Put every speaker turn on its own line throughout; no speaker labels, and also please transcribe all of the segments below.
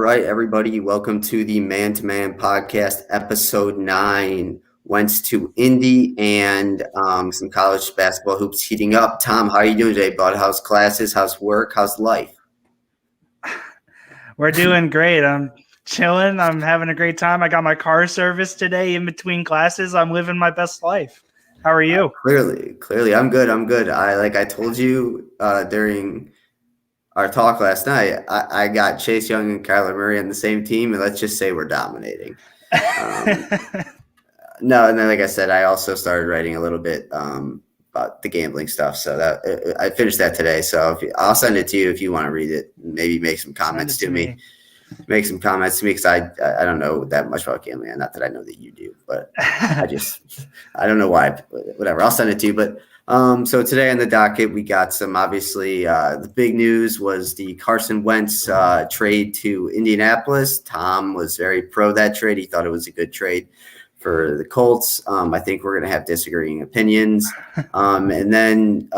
right, everybody. Welcome to the Man Podcast, episode 9. Wentz to Indy and some college basketball hoops heating up. Tom, how are you doing today, bud? How's classes? How's work? How's life?
We're doing great. I'm chilling. I'm having a great time. I got my car serviced today in between classes. I'm living my best life. How are you?
Clearly. I'm good. I told you during our talk last night, I got Chase Young and Kyler Murray on the same team, and let's just say we're dominating. No, and then like I said, I also started writing a little bit about the gambling stuff. So that I finished that today. So I'll send it to you if you want to read it. Maybe make some comments to me. Make some comments to me because I don't know that much about gambling. Not that I know that you do, but I don't know why. Whatever. I'll send it to you. But so today on the docket, we got some, obviously, the big news was the Carson Wentz trade to Indianapolis. Tom was very pro that trade. He thought it was a good trade for the Colts. I think we're going to have disagreeing opinions. And then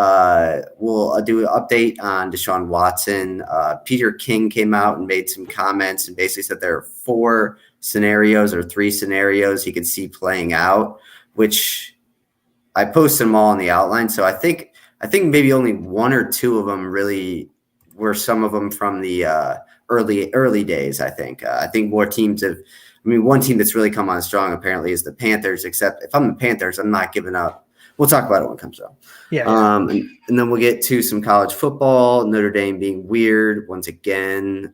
we'll do an update on Deshaun Watson. Peter King came out and made some comments and basically said there are 4 scenarios or 3 scenarios he could see playing out, which I posted them all in the outline. So I think maybe only 1 or 2 of them really were some of them from the early days. I think more teams have. I mean, one team that's really come on strong apparently is the Panthers, except if I'm the Panthers, I'm not giving up. We'll talk about it when it comes up.
Yeah.
And then we'll get to some college football, Notre Dame being weird once again.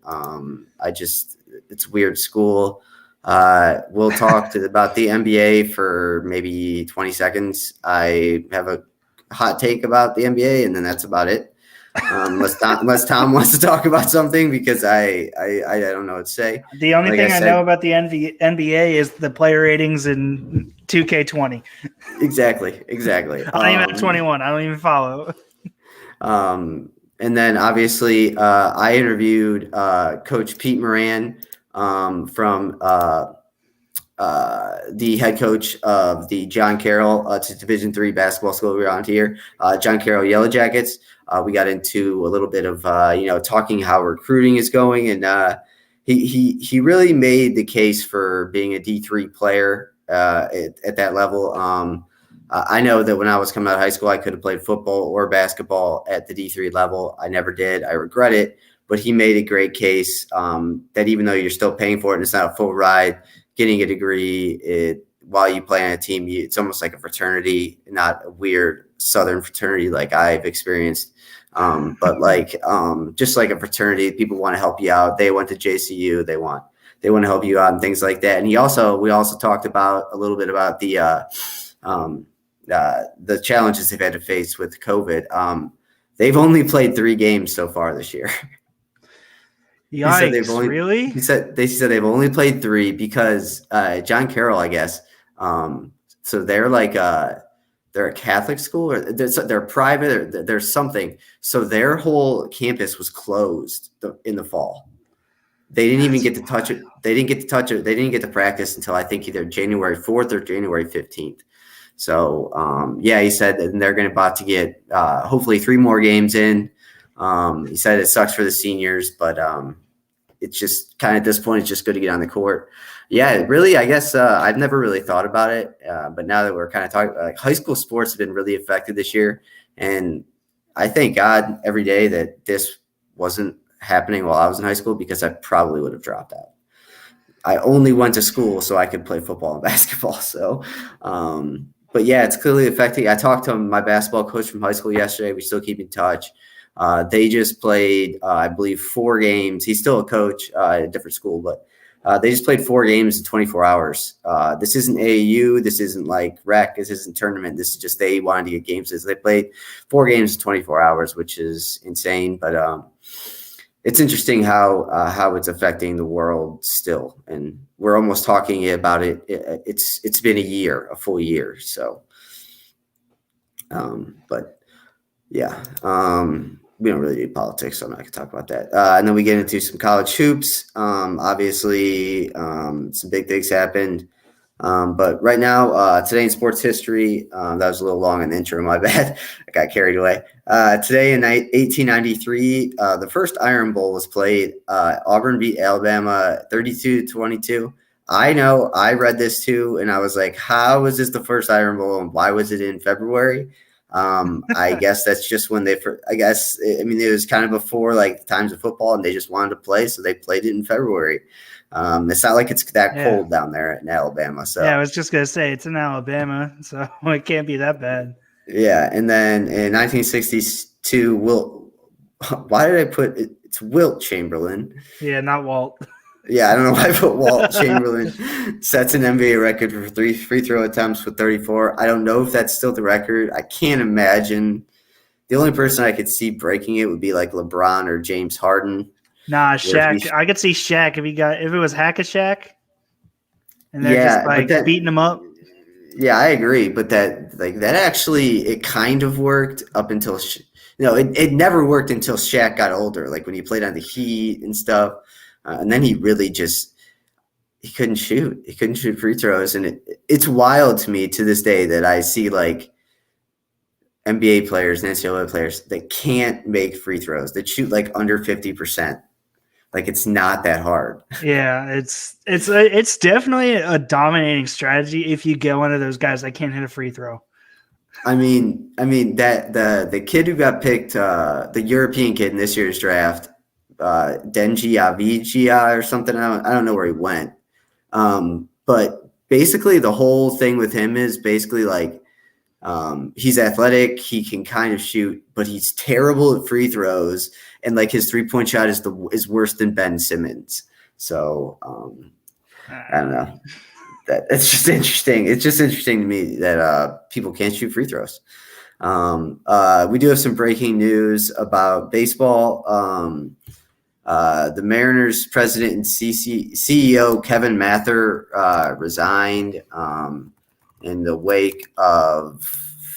It's weird school. We'll talk about the NBA for maybe 20 seconds. I have a hot take about the NBA, and then that's about it. Unless Tom wants to talk about something, because I don't know what to say.
The only thing I know about the NBA is the player ratings in 2K20.
Exactly.
I don't even have 21. I don't even follow.
And then obviously I interviewed Coach Pete Moran from the head coach of the John Carroll, it's a Division III basketball school around here, John Carroll Yellow Jackets. We got into a little bit of talking how recruiting is going, and he really made the case for being a D3 player at that level. I know that when I was coming out of high school, I could have played football or basketball at the D3 level. I never did. I regret it, but he made a great case that even though you're still paying for it and it's not a full ride, getting a degree while you play on a team, it's almost like a fraternity, not a weird Southern fraternity like I've experienced. But just like a fraternity, people want to help you out. They went to JCU. They want to help you out and things like that. And we also talked about a little bit about the challenges they've had to face with COVID. They've only played 3 games so far this year.
Yikes! Really?
They said they've only played 3 because John Carroll, I guess. So they're like they're a Catholic school, or they're private, or there's something. So their whole campus was closed in the fall. They didn't even get to touch it. They didn't get to touch it. They didn't get to practice until I think either January 4th or January 15th. So he said that they're about to get hopefully 3 more games in. He said it sucks for the seniors, but it's just kind of at this point, it's just good to get on the court. Yeah, really, I guess I've never really thought about it, but now that we're kind of talking, like, high school sports have been really affected this year, and I thank God every day that this wasn't happening while I was in high school, because I probably would have dropped out. I only went to school so I could play football and basketball. So, but yeah, it's clearly affecting. I talked to my basketball coach from high school yesterday. We still keep in touch. They just played, I believe, 4 games. He's still a coach at a different school, but they just played 4 games in 24 hours. This isn't AAU. This isn't like rec. This isn't tournament. This is just they wanted to get games. So they played 4 games in 24 hours, which is insane. But it's interesting how it's affecting the world still. And we're almost talking about it. It's been a full year. So, but yeah. We don't really do politics, so I'm not going to talk about that. And then we get into some college hoops. Obviously, some big things happened. But right now, today in sports history, that was a little long in the intro, my bad. I got carried away. Today in 1893, the first Iron Bowl was played. Auburn beat Alabama 32-22. I know I read this too, and I was like, how was this the first Iron Bowl, and why was it in February? I guess that's just when it was kind of before like times of football, and they just wanted to play, so they played it in February. It's not like it's that cold down there in Alabama. So
yeah, I was just gonna say it's in Alabama, so it can't be that bad.
Yeah, and then in 1962, why did I put it? It's Wilt Chamberlain.
Yeah, not Walt.
Yeah, I don't know why I put Walt Chamberlain sets an NBA record for 3 free throw attempts with 34. I don't know if that's still the record. I can't imagine. The only person I could see breaking it would be like LeBron or James Harden.
Nah, Shaq. I could see Shaq if it was Hack-a-Shaq, and they're just beating him up.
Yeah, I agree, but that actually it kind of worked up until it never worked until Shaq got older, like when he played on the Heat and stuff, and then he really he couldn't shoot. He couldn't shoot free throws, and it's wild to me to this day that I see like NBA players and NCAA players that can't make free throws, that shoot like under 50%. Like it's not that hard.
Yeah, it's definitely a dominating strategy if you get one of those guys that can't hit a free throw.
I mean that the kid who got picked, the European kid in this year's draft, Denji Avigia or something. I don't know where he went. But basically the whole thing with him is basically like he's athletic, he can kind of shoot, but he's terrible at free throws. And like his 3-point shot is worse than Ben Simmons. So I don't know. It's just interesting. It's just interesting to me that people can't shoot free throws. We do have some breaking news about baseball. The Mariners president and CEO Kevin Mather resigned in the wake of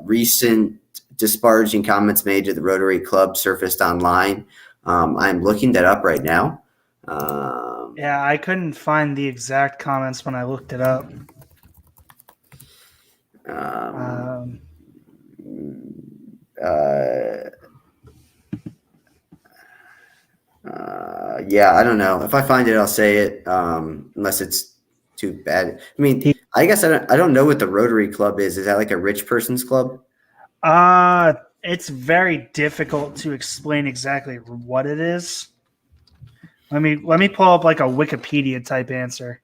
recent disparaging comments made to the Rotary Club surfaced online. I'm looking that up right now.
Yeah, I couldn't find the exact comments when I looked it up.
Yeah, I don't know. If I find it, I'll say it. Unless it's too bad. I mean, I guess I don't know what the Rotary Club is. Is that like a rich person's club?
It's very difficult to explain exactly what it is. Let me pull up like a Wikipedia type answer.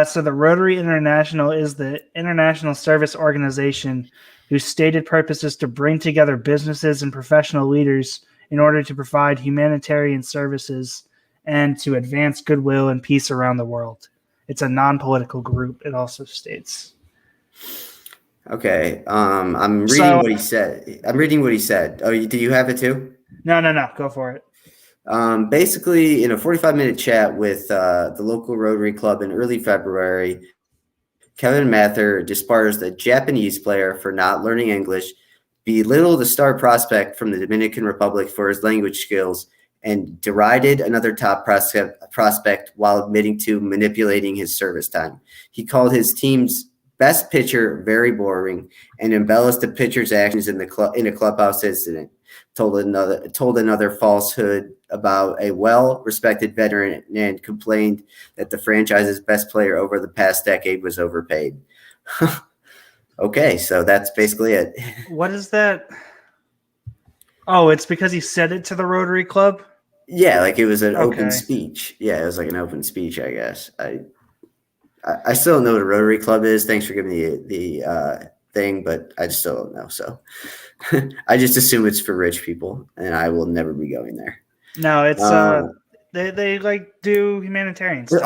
So the Rotary International is the international service organization whose stated purpose is to bring together businesses and professional leaders in order to provide humanitarian services and to advance goodwill and peace around the world. It's a non-political group, it also states.
Okay. I'm reading what he said. Oh, do you have it too?
No. Go for it.
Basically, in a 45-minute chat with the local Rotary Club in early February, Kevin Mather disparaged a Japanese player for not learning English, belittled a star prospect from the Dominican Republic for his language skills, and derided another top prospect while admitting to manipulating his service time. He called his team's best pitcher very boring and embellished the pitcher's actions in a clubhouse incident. Told another falsehood about a well-respected veteran and complained that the franchise's best player over the past decade was overpaid. Okay, so that's basically it.
What is that? Oh, it's because he said it to the Rotary Club?
Yeah, like it was an open speech. Yeah, it was like an open speech, I guess. I still don't know what a Rotary Club is. Thanks for giving me the thing, but I just still don't know. So I just assume it's for rich people, and I will never be going there.
No, it's they like do humanitarian stuff.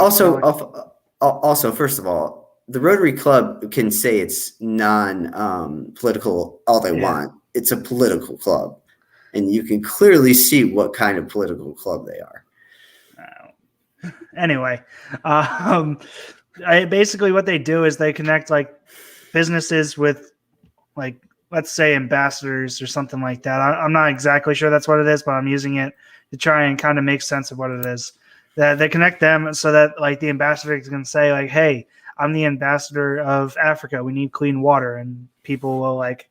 Also, first of all, the Rotary Club can say it's non-political all they want. It's a political club, and you can clearly see what kind of political club they are.
Anyway, basically what they do is they connect like businesses with like, let's say, ambassadors or something like that. I'm not exactly sure that's what it is, but I'm using it to try and kind of make sense of what it is. That they connect them so that like the ambassador is going to say like, "Hey, I'm the ambassador of Africa. We need clean water," and people will like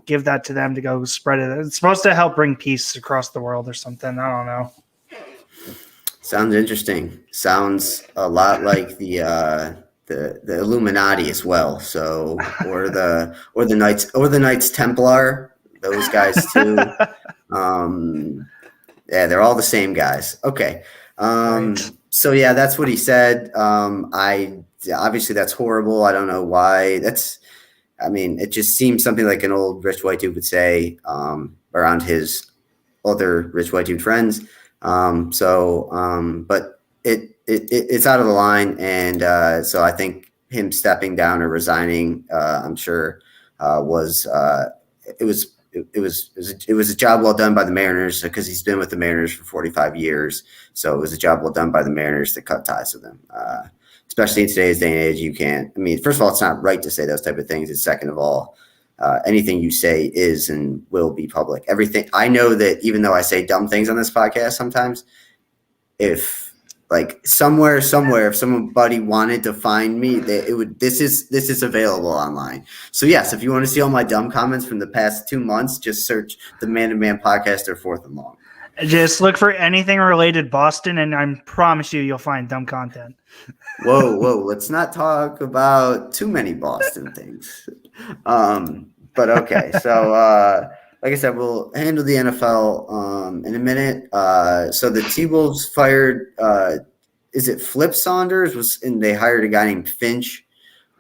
give that to them to go spread it. It's supposed to help bring peace across the world or something. I don't know.
Sounds interesting. Sounds a lot like the Illuminati as well. So or the Knights Templar, those guys too. Yeah, they're all the same guys. Okay. Right. So yeah, that's what he said. Obviously that's horrible. I don't know why. It just seems something like an old rich white dude would say around his other rich white dude friends. But it's out of the line, and so I think him stepping down or resigning, I'm sure, was a job well done by the Mariners because he's been with the Mariners for 45 years. So it was a job well done by the Mariners to cut ties with him. Especially in today's day and age, you can't. I mean, first of all, it's not right to say those type of things. And second of all, anything you say is and will be public. Everything. I know that even though I say dumb things on this podcast sometimes, if like somewhere, if somebody wanted to find me, this is available online. So yes, if you want to see all my dumb comments from the past 2 months, just search the Man Podcast or Fourth and Long.
Just look for anything related Boston, and I promise you'll find dumb content.
Whoa! Let's not talk about too many Boston things. But okay, so like I said, we'll handle the NFL in a minute. So the T-Wolves fired. Is it Flip Saunders? And they hired a guy named Finch.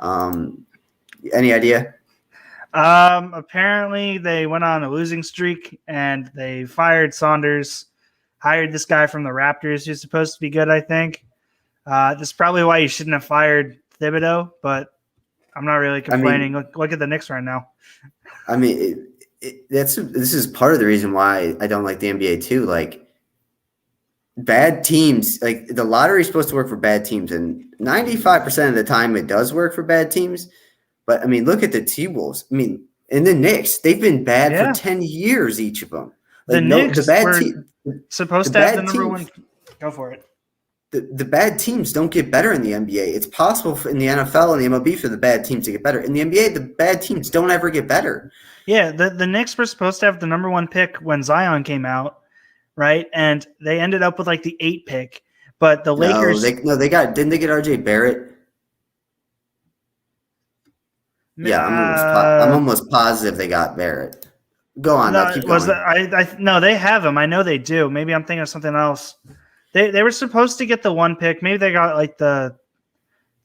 Any idea?
Apparently they went on a losing streak and they fired Saunders, hired this guy from the Raptors who's supposed to be good, I think. This is probably why you shouldn't have fired Thibodeau, but I'm not really complaining. Look at the Knicks right now.
I mean, this is part of the reason why I don't like the NBA too. Like bad teams, like the lottery is supposed to work for bad teams, and 95% of the time it does work for bad teams. But I mean, look at the T-Wolves. I mean, and the Knicks, they've been bad for 10 years, each of them. Like,
Knicks supposed to have the number one. Go for it.
The bad teams don't get better in the NBA. It's possible in the NFL and the MLB for the bad teams to get better. In the NBA, the bad teams don't ever get better. Yeah,
the Knicks were supposed to have the number one pick when Zion came out, right? And they ended up with like the 8 pick. But the Lakers.
Didn't they get RJ Barrett? Yeah, I'm almost positive they got Barrett. Go on, keep going.
No, they have him. I know they do. Maybe I'm thinking of something else. They were supposed to get the 1 pick. Maybe they got like the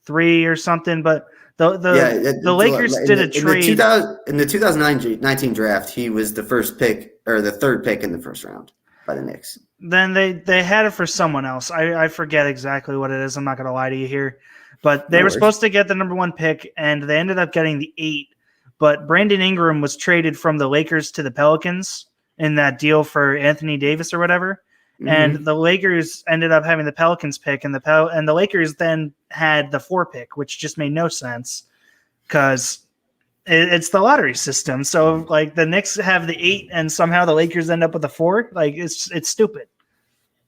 3 or something. But the Lakers did a trade
in the 2019 draft. He was the first pick or the 3rd pick in the first round by the Knicks.
Then they had it for someone else. I forget exactly what it is. I'm not going to lie to you here. But they were supposed to get the number 1 pick, and they ended up getting the 8. But Brandon Ingram was traded from the Lakers to the Pelicans in that deal for Anthony Davis or whatever. Mm-hmm. And the Lakers ended up having the Pelicans pick, and the Lakers then had the 4 pick, which just made no sense because it's the lottery system. So like the Knicks have the 8, and somehow the Lakers end up with the 4. Like it's stupid.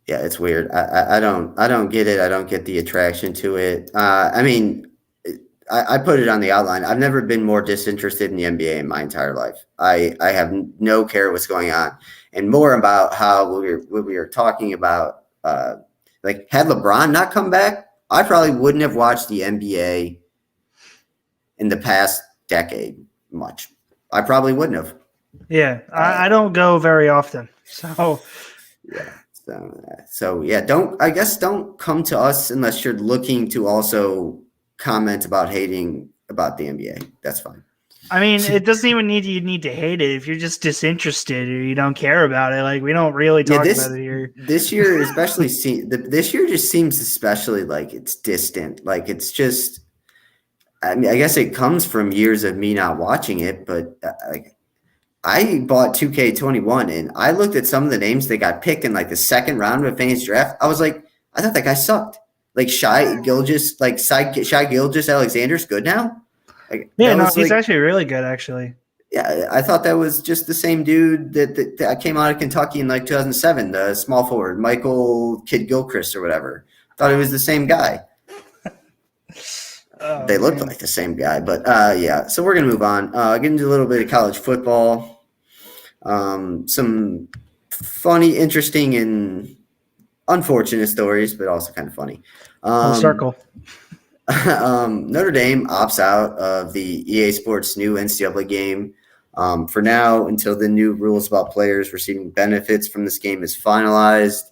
Yeah, it's weird. I don't get it. I don't get the attraction to it. I mean, I put it on the outline. I've never been more disinterested in the NBA in my entire life. I have no care what's going on, and more about how we were talking about. Like, had LeBron not come back, I probably wouldn't have watched the NBA in the past decade much. I probably wouldn't have.
Yeah, I don't go very often, so
yeah. So yeah, don't come to us unless you're looking to also comment about hating about the NBA. That's fine.
I mean, it doesn't even need to hate it. If you're just disinterested or you don't care about it, like we don't really talk about it here.
This year, especially, this year just seems especially like it's distant. Like it's just. I mean, I guess it comes from years of me not watching it, but like. I bought 2K21 and I looked at some of the names that got picked in like the 2nd round of a fantasy draft. I was like, I thought that guy sucked. Like Shai Gilgeous Alexander's good now. Like,
yeah, no, he's actually really good, actually.
Yeah, I thought that was just the same dude that came out of Kentucky in like 2007, the small forward, Michael Kidd Gilchrist or whatever. Thought it was the same guy.
Oh,
They looked
man.
like the same guy, but yeah. So we're gonna move on. Get into a little bit of college football. Some funny, interesting, and unfortunate stories, but also kind of funny.
Full circle.
Notre Dame opts out of the EA Sports new NCAA game for now until the new rules about players receiving benefits from this game is finalized.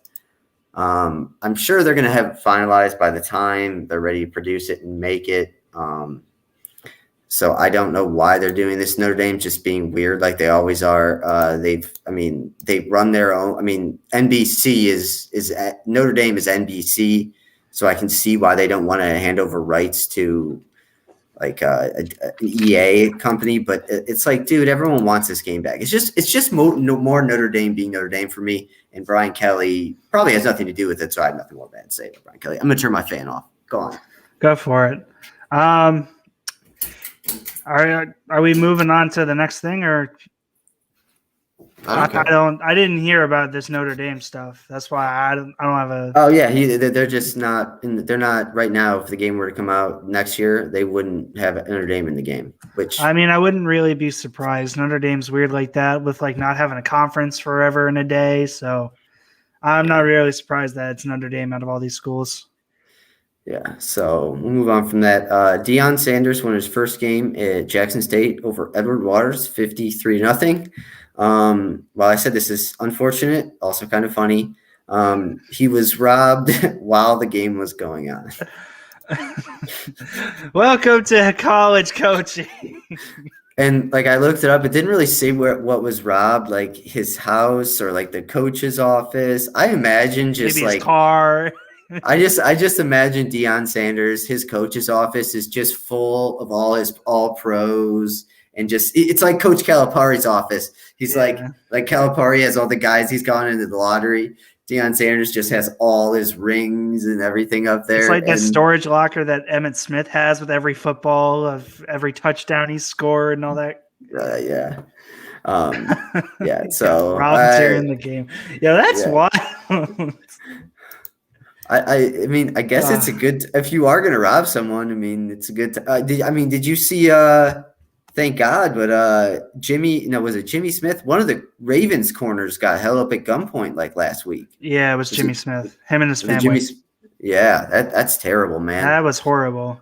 I'm sure they're going to have it finalized by the time they're ready to produce it and make it. So I don't know why they're doing this. Notre Dame's just being weird like they always are. They run their own. NBC is Notre Dame is NBC. So I can see why they don't want to hand over rights to like an EA company, but it's like, dude, everyone wants this game back. It's just more Notre Dame being Notre Dame for me. And Brian Kelly probably has nothing to do with it, so I have nothing more bad to say about Brian Kelly. I'm gonna turn my fan off. Go on.
Go for it. Are we moving on to the next thing, or I didn't hear about this Notre Dame stuff. That's why I don't have a.
Oh yeah, they're just not. They're not right now. If the game were to come out next year, they wouldn't have Notre Dame in the game. Which
I wouldn't really be surprised. Notre Dame's weird like that, with like not having a conference forever in a day. So I'm not really surprised that it's Notre Dame out of all these schools.
Yeah, so we'll move on from that. Deion Sanders won his first game at Jackson State over Edward Waters, 53-0. While I said this is unfortunate, also kind of funny, he was robbed while the game was going on.
Welcome to college coaching.
And like I looked it up, it didn't really say what was robbed, like his house or like the coach's office. I imagine just
maybe
like
his car.
I just imagine Deion Sanders, his coach's office is just full of all pros, and just it's like Coach Calipari's office. He's like Calipari has all the guys he's gone into the lottery. Deion Sanders just has all his rings and everything up there.
It's like that storage locker that Emmitt Smith has with every football of every touchdown he scored and all that.
Yeah. Yeah. So
during the game. Yeah, that's wild.
I guess it's a good if you are going to rob someone. It's a good. Did you see? Thank God, but was it Jimmy Smith? One of the Ravens corners got held up at gunpoint like last week.
Yeah, it was Jimmy Smith. Him and his family.
Yeah, that's terrible, man.
That was horrible.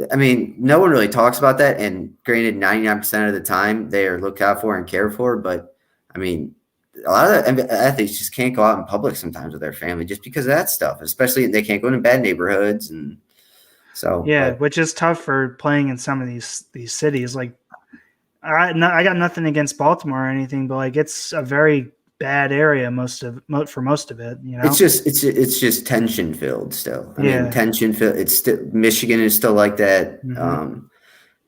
No one really talks about that, and granted, 99% of the time they are looked out for and cared for, but a lot of athletes just can't go out in public sometimes with their family just because of that stuff, especially they can't go into bad neighborhoods. And so,
which is tough for playing in some of these cities. Like I got nothing against Baltimore or anything, but like, it's a very bad area for most of it,
It's just tension filled still. Tension filled. It's still, Michigan is still like that. Mm-hmm.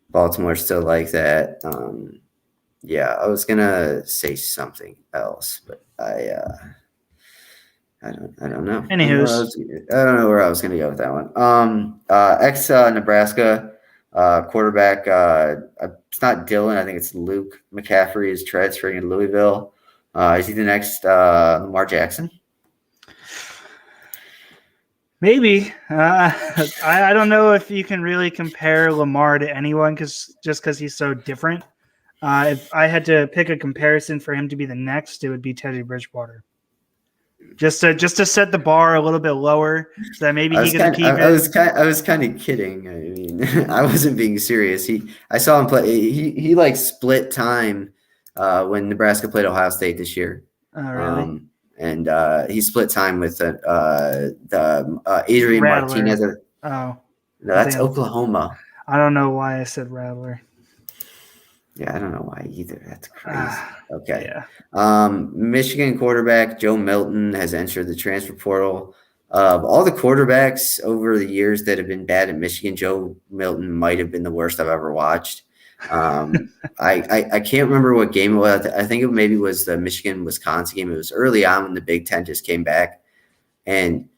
Baltimore's still like that. Yeah, I was gonna say something else, but I don't know.
Anywho,
I don't know where I was gonna go with that one. Ex Nebraska quarterback. It's not Dylan. I think it's Luke McCaffrey is transferring to Louisville. Is he the next Lamar Jackson?
Maybe. I don't know if you can really compare Lamar to anyone because he's so different. If I had to pick a comparison for him to be the next, it would be Teddy Bridgewater. Just to set the bar a little bit lower, so that maybe he could keep it.
I was kind of kidding. I wasn't being serious. I saw him play. He like split time when Nebraska played Ohio State this year.
Oh, really?
And he split time with the Adrian
Rattler.
Martinez.
No,
that's Oklahoma.
I don't know why I said Rattler.
Yeah, I don't know why either. That's crazy. Okay.
Yeah.
Michigan quarterback Joe Milton has entered the transfer portal. Of all the quarterbacks over the years that have been bad at Michigan, Joe Milton might have been the worst I've ever watched. I can't remember what game it was. I think it maybe was the Michigan-Wisconsin game. It was early on when the Big Ten just came back. And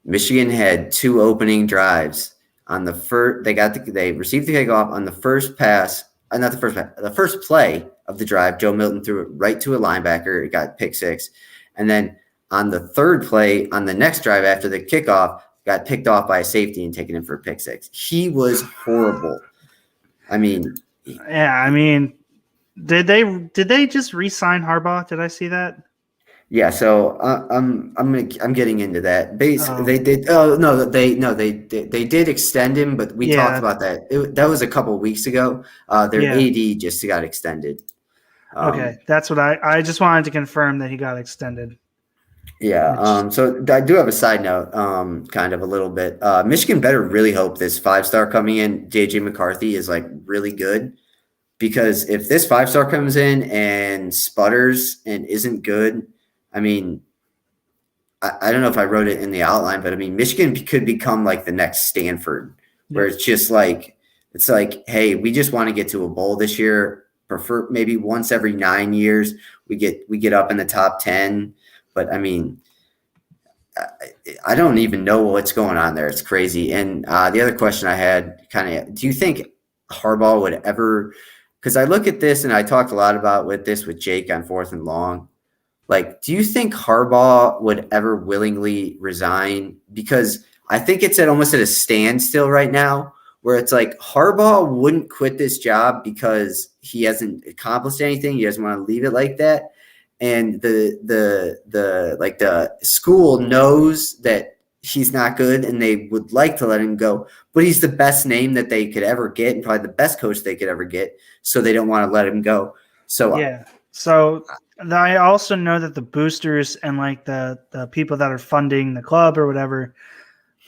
Michigan had two opening drives. On the first, they received the kickoff on the first pass. not the first play, the first play of the drive, Joe Milton threw it right to a linebacker. It got pick six. And then on the third play on the next drive after the kickoff, got picked off by a safety and taken in for a pick six. He was horrible. I mean,
did they just re-sign Harbaugh? Did I see that?
Yeah, so I'm getting into that. They did. Oh no, they did extend him, but we talked about that. That was a couple of weeks ago. Their AD just got extended.
Okay, that's what I just wanted to confirm that he got extended.
Yeah. So I do have a side note, kind of a little bit. Michigan better really hope this 5-star coming in, JJ McCarthy, is like really good, because if this 5-star comes in and sputters and isn't good, I mean, I don't know if I wrote it in the outline, but I mean, Michigan could become like the next Stanford, where it's just like, hey, we just want to get to a bowl this year. Prefer maybe once every 9 years we get up in the top 10. But I mean, I don't even know what's going on there. It's crazy. And the other question I had, do you think Harbaugh would ever? Because I look at this and I talked a lot about with Jake on 4th and Long. Like, do you think Harbaugh would ever willingly resign? Because I think it's almost at a standstill right now, where it's like Harbaugh wouldn't quit this job because he hasn't accomplished anything. He doesn't want to leave it like that. And the school knows that he's not good and they would like to let him go, but he's the best name that they could ever get and probably the best coach they could ever get. So they don't want to let him go. So
yeah. So I also know that the boosters and like the people that are funding the club or whatever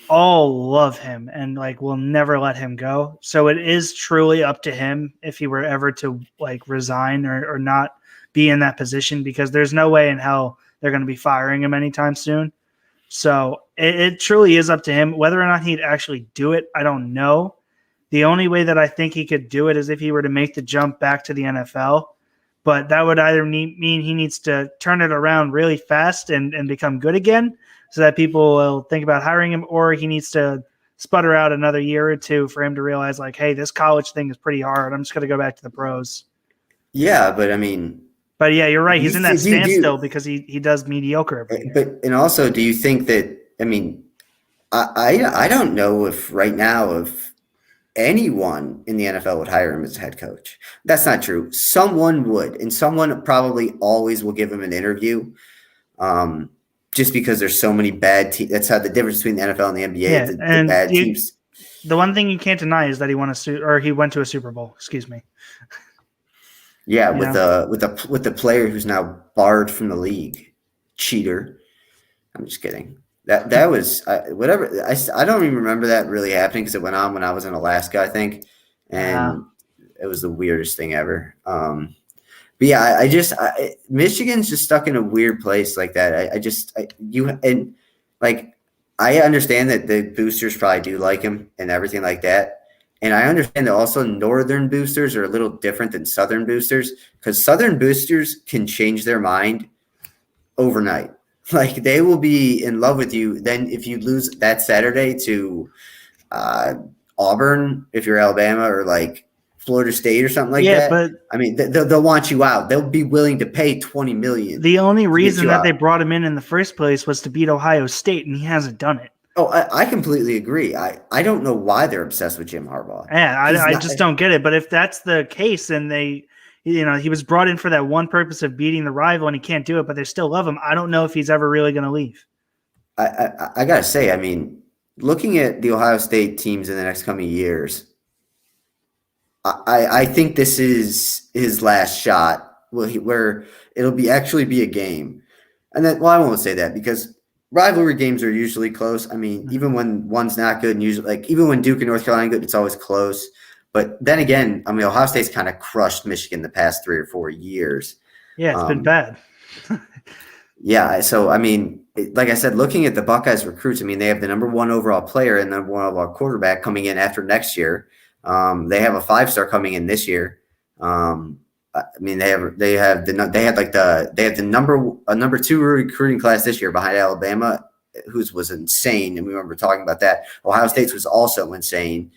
all love him and like will never let him go. So it is truly up to him if he were ever to like resign or not be in that position, because there's no way in hell they're going to be firing him anytime soon. So it truly is up to him. Whether or not he'd actually do it, I don't know. The only way that I think he could do it is if he were to make the jump back to the NFL. But that would either mean he needs to turn it around really fast and become good again so that people will think about hiring him, or he needs to sputter out another year or two for him to realize, like, hey, this college thing is pretty hard. I'm just going to go back to the pros.
Yeah, but I mean –
but yeah, you're right. He's in that standstill because he does mediocre every year.
But and also, do you think that? I mean, I don't know if right now if anyone in the NFL would hire him as head coach. That's not true. Someone would, and someone probably always will give him an interview. Just because there's so many bad teams. That's how the difference between the NFL and the NBA.
Yeah,
the bad teams.
The one thing you can't deny is that he went to a Super Bowl. Excuse me.
Yeah, with the player who's now barred from the league, cheater. I'm just kidding. That was whatever. I don't even remember that really happening because it went on when I was in Alaska, I think, and it was the weirdest thing ever. But yeah, Michigan's just stuck in a weird place like that. I understand that the boosters probably do like him and everything like that. And I understand that also northern boosters are a little different than southern boosters, because southern boosters can change their mind overnight. Like, they will be in love with you. Then if you lose that Saturday to Auburn, if you're Alabama, or like Florida State or something like that, but I mean, they'll want you out. They'll be willing to pay $20 million.
The only reason that they brought him in the first place was to beat Ohio State, and he hasn't done it.
Oh, I completely agree. I don't know why they're obsessed with Jim Harbaugh.
Yeah, I just don't get it. But if that's the case, and he was brought in for that one purpose of beating the rival, and he can't do it, but they still love him, I don't know if he's ever really going to leave.
I got to say, I mean, looking at the Ohio State teams in the next coming years, I think this is his last shot where it'll actually be a game. And then, well, I won't say that because rivalry games are usually close. I mean, even when one's not good, and usually, like, even when Duke and North Carolina are good, it's always close. But then again, I mean, Ohio State's kind of crushed Michigan the past 3 or 4 years.
Yeah, it's been bad.
Yeah, so I mean, like I said, looking at the Buckeyes recruits, I mean, they have the number 1 overall player and the number 1 overall quarterback coming in after next year. They have a 5-star coming in this year. I mean, they had the number 2 recruiting class this year behind Alabama, whose was insane, and we remember talking about that. Ohio State's was also insane.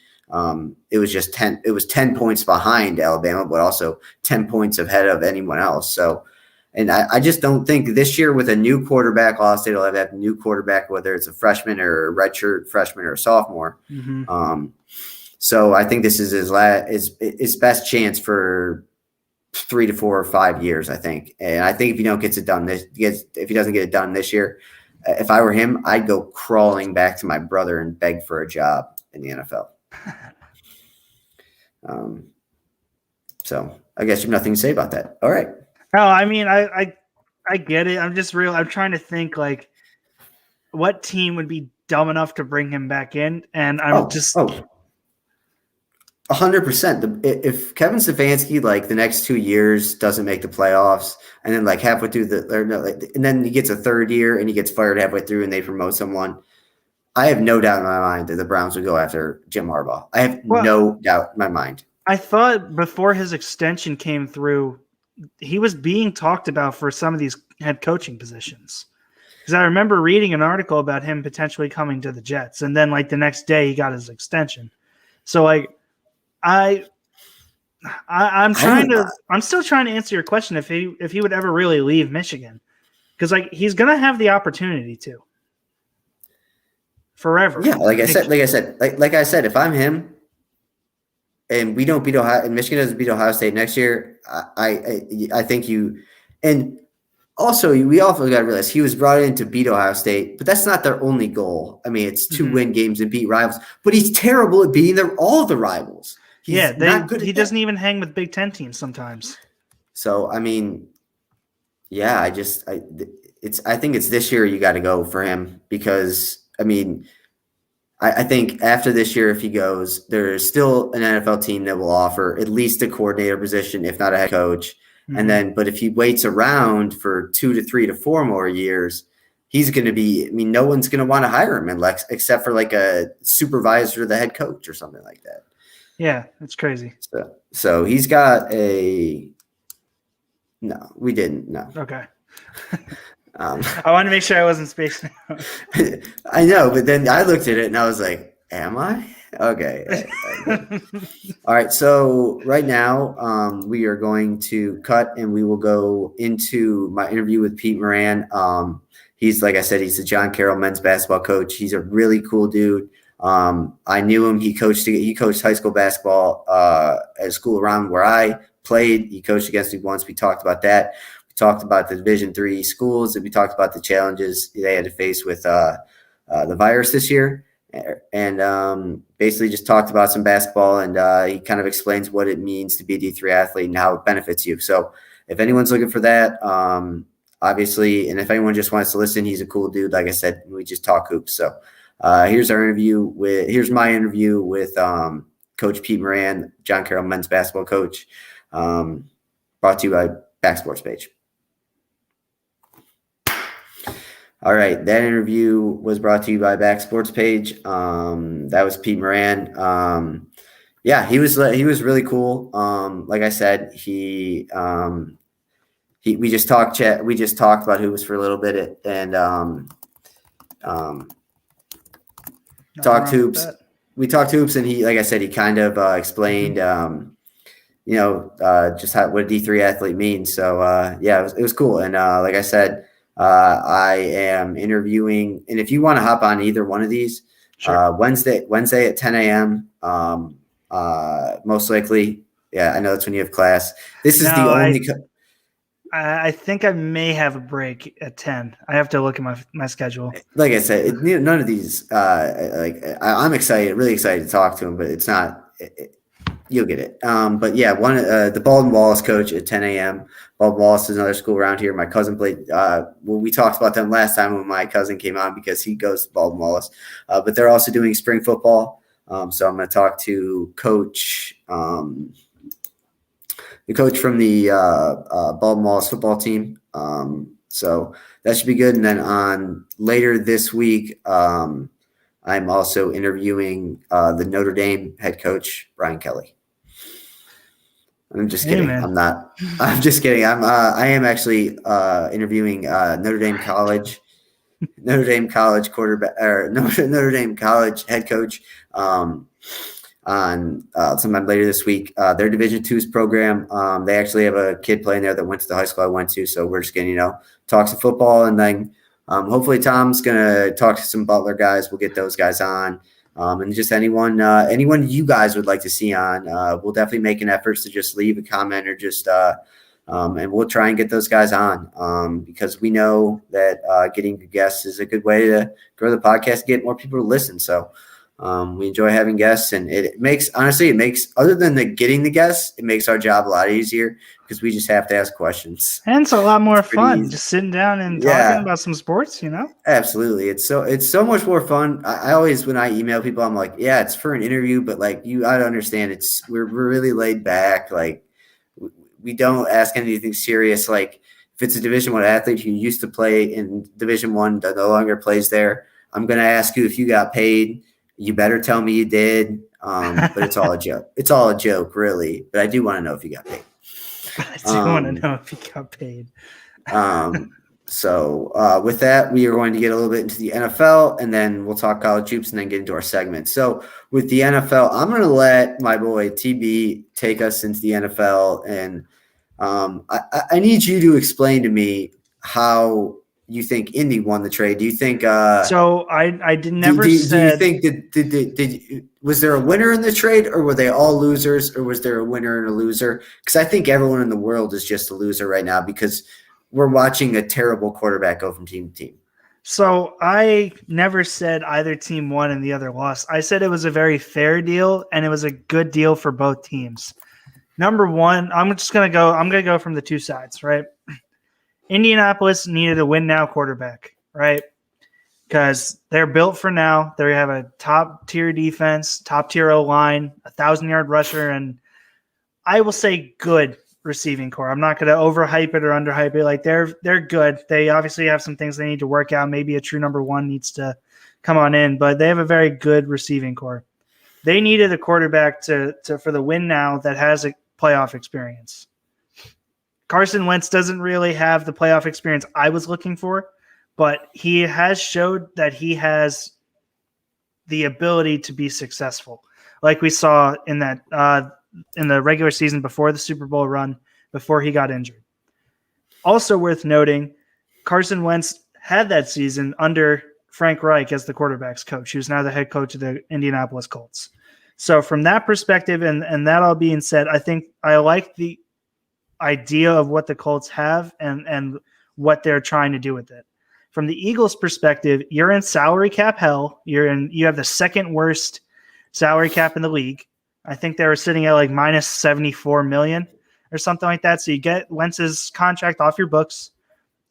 It was just 10. It was 10 points behind Alabama, but also 10 points ahead of anyone else. So, and I just don't think this year with a new quarterback, Ohio State will have a new quarterback, whether it's a freshman or a redshirt freshman or a sophomore.
Mm-hmm.
So I think this is his best chance for 3 to 4 or 5 years, I think. And I think if he don't get it done if he doesn't get it done this year, if I were him, I'd go crawling back to my brother and beg for a job in the NFL. So I guess you have nothing to say about that. All right.
No, I mean, I get it. I'm trying to think like what team would be dumb enough to bring him back in. And I'm
100%. If Kevin Stefanski, like the next 2 years doesn't make the playoffs and then like halfway through and then he gets a third year and he gets fired halfway through and they promote someone, I have no doubt in my mind that the Browns would go after Jim Harbaugh. I have no doubt in my mind.
I thought before his extension came through, he was being talked about for some of these head coaching positions. Because I remember reading an article about him potentially coming to the Jets, and then like the next day he got his extension. So like I'm still trying to answer your question if he would ever really leave Michigan. Because like he's gonna have the opportunity to. Forever.
Yeah, like I said, if I'm him and we don't beat Ohio and Michigan doesn't beat Ohio State next year, I think you and also we also got to realize he was brought in to beat Ohio State, but that's not their only goal. I mean, it's to win games and beat rivals, but he's terrible at beating all the rivals. He's not good.
He doesn't even hang with Big Ten teams sometimes.
So I mean, yeah, I think it's this year you got to go for him because. I mean, I think after this year, if he goes, there's still an NFL team that will offer at least a coordinator position, if not a head coach. Mm-hmm. And then, but if he waits around for 2 to 3 to 4 more years, he's going to be, I mean, no one's going to want to hire him except for like a supervisor, the head coach or something like that.
Yeah, it's crazy.
So he's got no, we didn't. No.
Okay. I wanted to make sure I wasn't spacing out.
I know, but then I looked at it and I was like, am I? Okay. All right. So right now we are going to cut and we will go into my interview with Pete Moran. He's, like I said, he's the John Carroll men's basketball coach. He's a really cool dude. I knew him. He coached high school basketball at a school around where I played. He coached against me once. We talked about that. Talked about the Division III schools, and we talked about the challenges they had to face with the virus this year, and basically just talked about some basketball, and he kind of explains what it means to be a D3 athlete and how it benefits you. So if anyone's looking for that, obviously, and if anyone just wants to listen, he's a cool dude. Like I said, we just talk hoops. So here's my interview with Coach Pete Moran, John Carroll men's basketball coach, brought to you by Back Sports Page. All right, that interview was brought to you by Back Sports Page. That was Pete Moran. Yeah, he was really cool. Like I said, we just talked about hoops for a little bit and talked hoops. We talked hoops, and he, like I said, he kind of explained, just what a D3 athlete means. So yeah, it was cool. And like I said. I am interviewing, and if you want to hop on either one of these, sure. Wednesday at 10 a.m. Most likely. Yeah, I know that's when you have class. This is the only.
I think I may have a break at 10. I have to look at my schedule.
Like I said, none of these. I'm excited, really excited to talk to him, but it's not. You'll get it. But yeah, the Baldwin Wallace coach at 10 a.m. Baldwin Wallace is another school around here. My cousin played. We talked about them last time when my cousin came on because he goes to Baldwin Wallace. But they're also doing spring football. So I'm going to talk to Coach, the coach from the Baldwin Wallace football team. So that should be good. And then on later this week, I'm also interviewing the Notre Dame head coach, Brian Kelly. I'm just kidding. I'm not. I'm just kidding. I am actually interviewing Notre Dame College quarterback or Notre Dame College head coach. on sometime later this week. Their Division II's program, they actually have a kid playing there that went to the high school I went to. So we're just going to, talk some football, and then hopefully Tom's going to talk to some Butler guys. We'll get those guys on. And just anyone you guys would like to see on, we'll definitely make an effort to just leave a comment or just and we'll try and get those guys on because we know that getting guests is a good way to grow the podcast, get more people to listen. So we enjoy having guests, and it makes other than getting the guests, it makes our job a lot easier because we just have to ask questions.
And it's a lot more fun just sitting down and talking about some sports,
Absolutely. It's so much more fun. I always, when I email people, I'm like, yeah, it's for an interview, but like I don't understand. We're really laid back. Like we don't ask anything serious. Like if it's a Division I athlete who used to play in Division I that no longer plays there, I'm going to ask you if you got paid. You better tell me you did. But it's all a joke. It's all a joke, really. But I do want to know if you got paid.
I do want to know if you got paid.
So with that, we are going to get a little bit into the NFL, and then we'll talk college hoops and then get into our segment. So with the NFL, I'm going to let my boy TB take us into the NFL. And I need you to explain to me how you think Indy won the trade. Do you think
so I did never
do
said
you think was there a winner in the trade, or were they all losers, or was there a winner and a loser? Because I think everyone in the world is just a loser right now because we're watching a terrible quarterback go from team to team.
So I never said either team won and the other lost. I said it was a very fair deal and it was a good deal for both teams. Number one, I'm going to go from the two sides, right? Indianapolis needed a win now quarterback, right? Because they're built for now. They have a top tier defense, top tier O-line, 1,000-yard rusher, and I will say good receiving core. I'm not going to overhype it or underhype it. Like they're good. They obviously have some things they need to work out. Maybe a true number one needs to come on in, but they have a very good receiving core. They needed a quarterback to for the win now that has a playoff experience. Carson Wentz doesn't really have the playoff experience I was looking for, but he has showed that he has the ability to be successful, like we saw in that in the regular season before the Super Bowl run, before he got injured. Also worth noting, Carson Wentz had that season under Frank Reich as the quarterback's coach, who's now the head coach of the Indianapolis Colts. So from that perspective, and that all being said, I think I like the idea of what the Colts have and what they're trying to do with it. From the Eagles' perspective, you're in salary cap hell. You have the second worst salary cap in the league. I think they were sitting at like minus 74 million or something like that. So you get Wentz's contract off your books.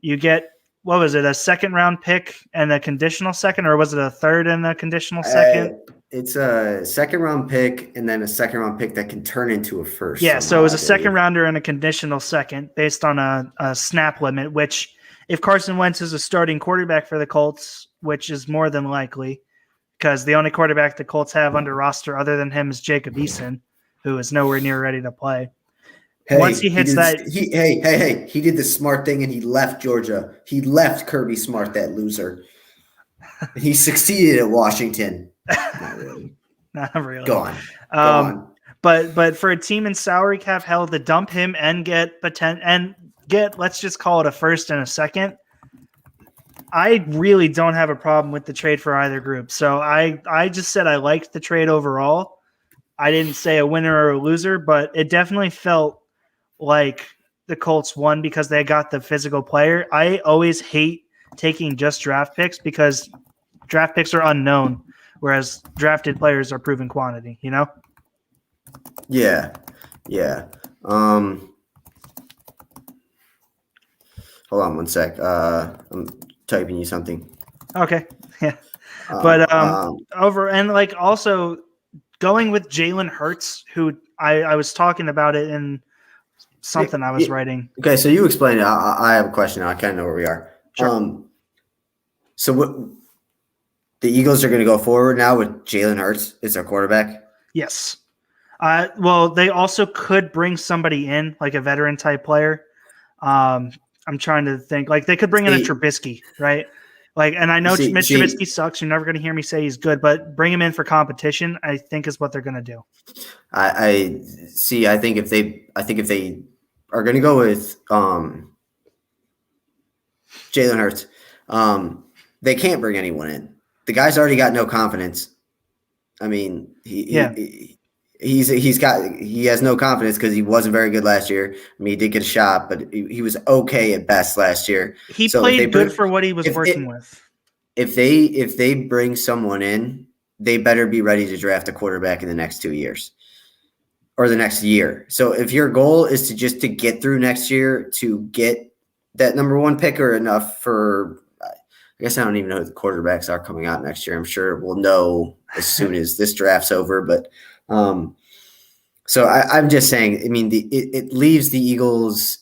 You get, what was it, a second round pick and a conditional second, or was it a third and a conditional second?
It's a second round pick and then a second round pick that can turn into a first.
Yeah, so it was a second rounder and a conditional second based on a snap limit, which if Carson Wentz is a starting quarterback for the Colts, which is more than likely, because the only quarterback the Colts have under roster other than him is Jacob Eason, who is nowhere near ready to play.
Hey,
once he hits
he did the smart thing and he left Georgia. He left Kirby Smart, that loser. He succeeded at Washington. Not really.
Not really.
Go on.
But for a team in salary cap hell to dump him and get let's just call it a first and a second, I really don't have a problem with the trade for either group. So I just said I liked the trade overall. I didn't say a winner or a loser, but it definitely felt like the Colts won because they got the physical player. I always hate taking just draft picks because draft picks are unknown, whereas drafted players are proven quantity,
Yeah. Hold on one sec. I'm typing you something.
Okay. Yeah. But over and like also going with Jalen Hurts, who I was talking about it in something I was writing.
Okay, so you explain it. I have a question. I kind of know where we are.
Sure.
So what? The Eagles are going to go forward now with Jalen Hurts as their quarterback?
Yes. Well, they also could bring somebody in, like a veteran type player. I'm trying to think. Like they could bring in a Trubisky, right? And I know Mitch Trubisky sucks. You're never going to hear me say he's good, but bring him in for competition, I think is what they're going to do.
I see. I think if they are going to go with Jalen Hurts, they can't bring anyone in. The guy's already got no confidence. I mean, he has no confidence because he wasn't very good last year. I mean, he did get a shot, but he was okay at best last year.
He played good for what he was working with.
If they bring someone in, they better be ready to draft a quarterback in the next 2 years or the next year. So if your goal is to get through next year to get that number one pick or enough for, I guess I don't even know who the quarterbacks are coming out next year. I'm sure we'll know as soon as this draft's over, but so I'm just saying, I mean, it leaves the Eagles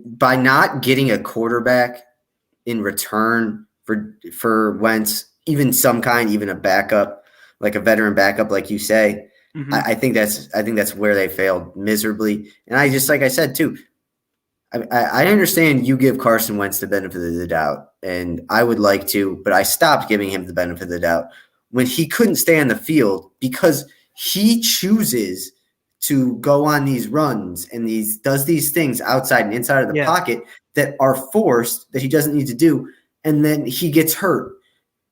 by not getting a quarterback in return for Wentz, even a backup, like a veteran backup, like you say. Mm-hmm. I think that's where they failed miserably. And I just, like I said too, I understand you give Carson Wentz the benefit of the doubt, and I would like to, but I stopped giving him the benefit of the doubt when he couldn't stay on the field because he chooses to go on these runs and does these things outside and inside of the pocket that are forced that he doesn't need to do. And then he gets hurt.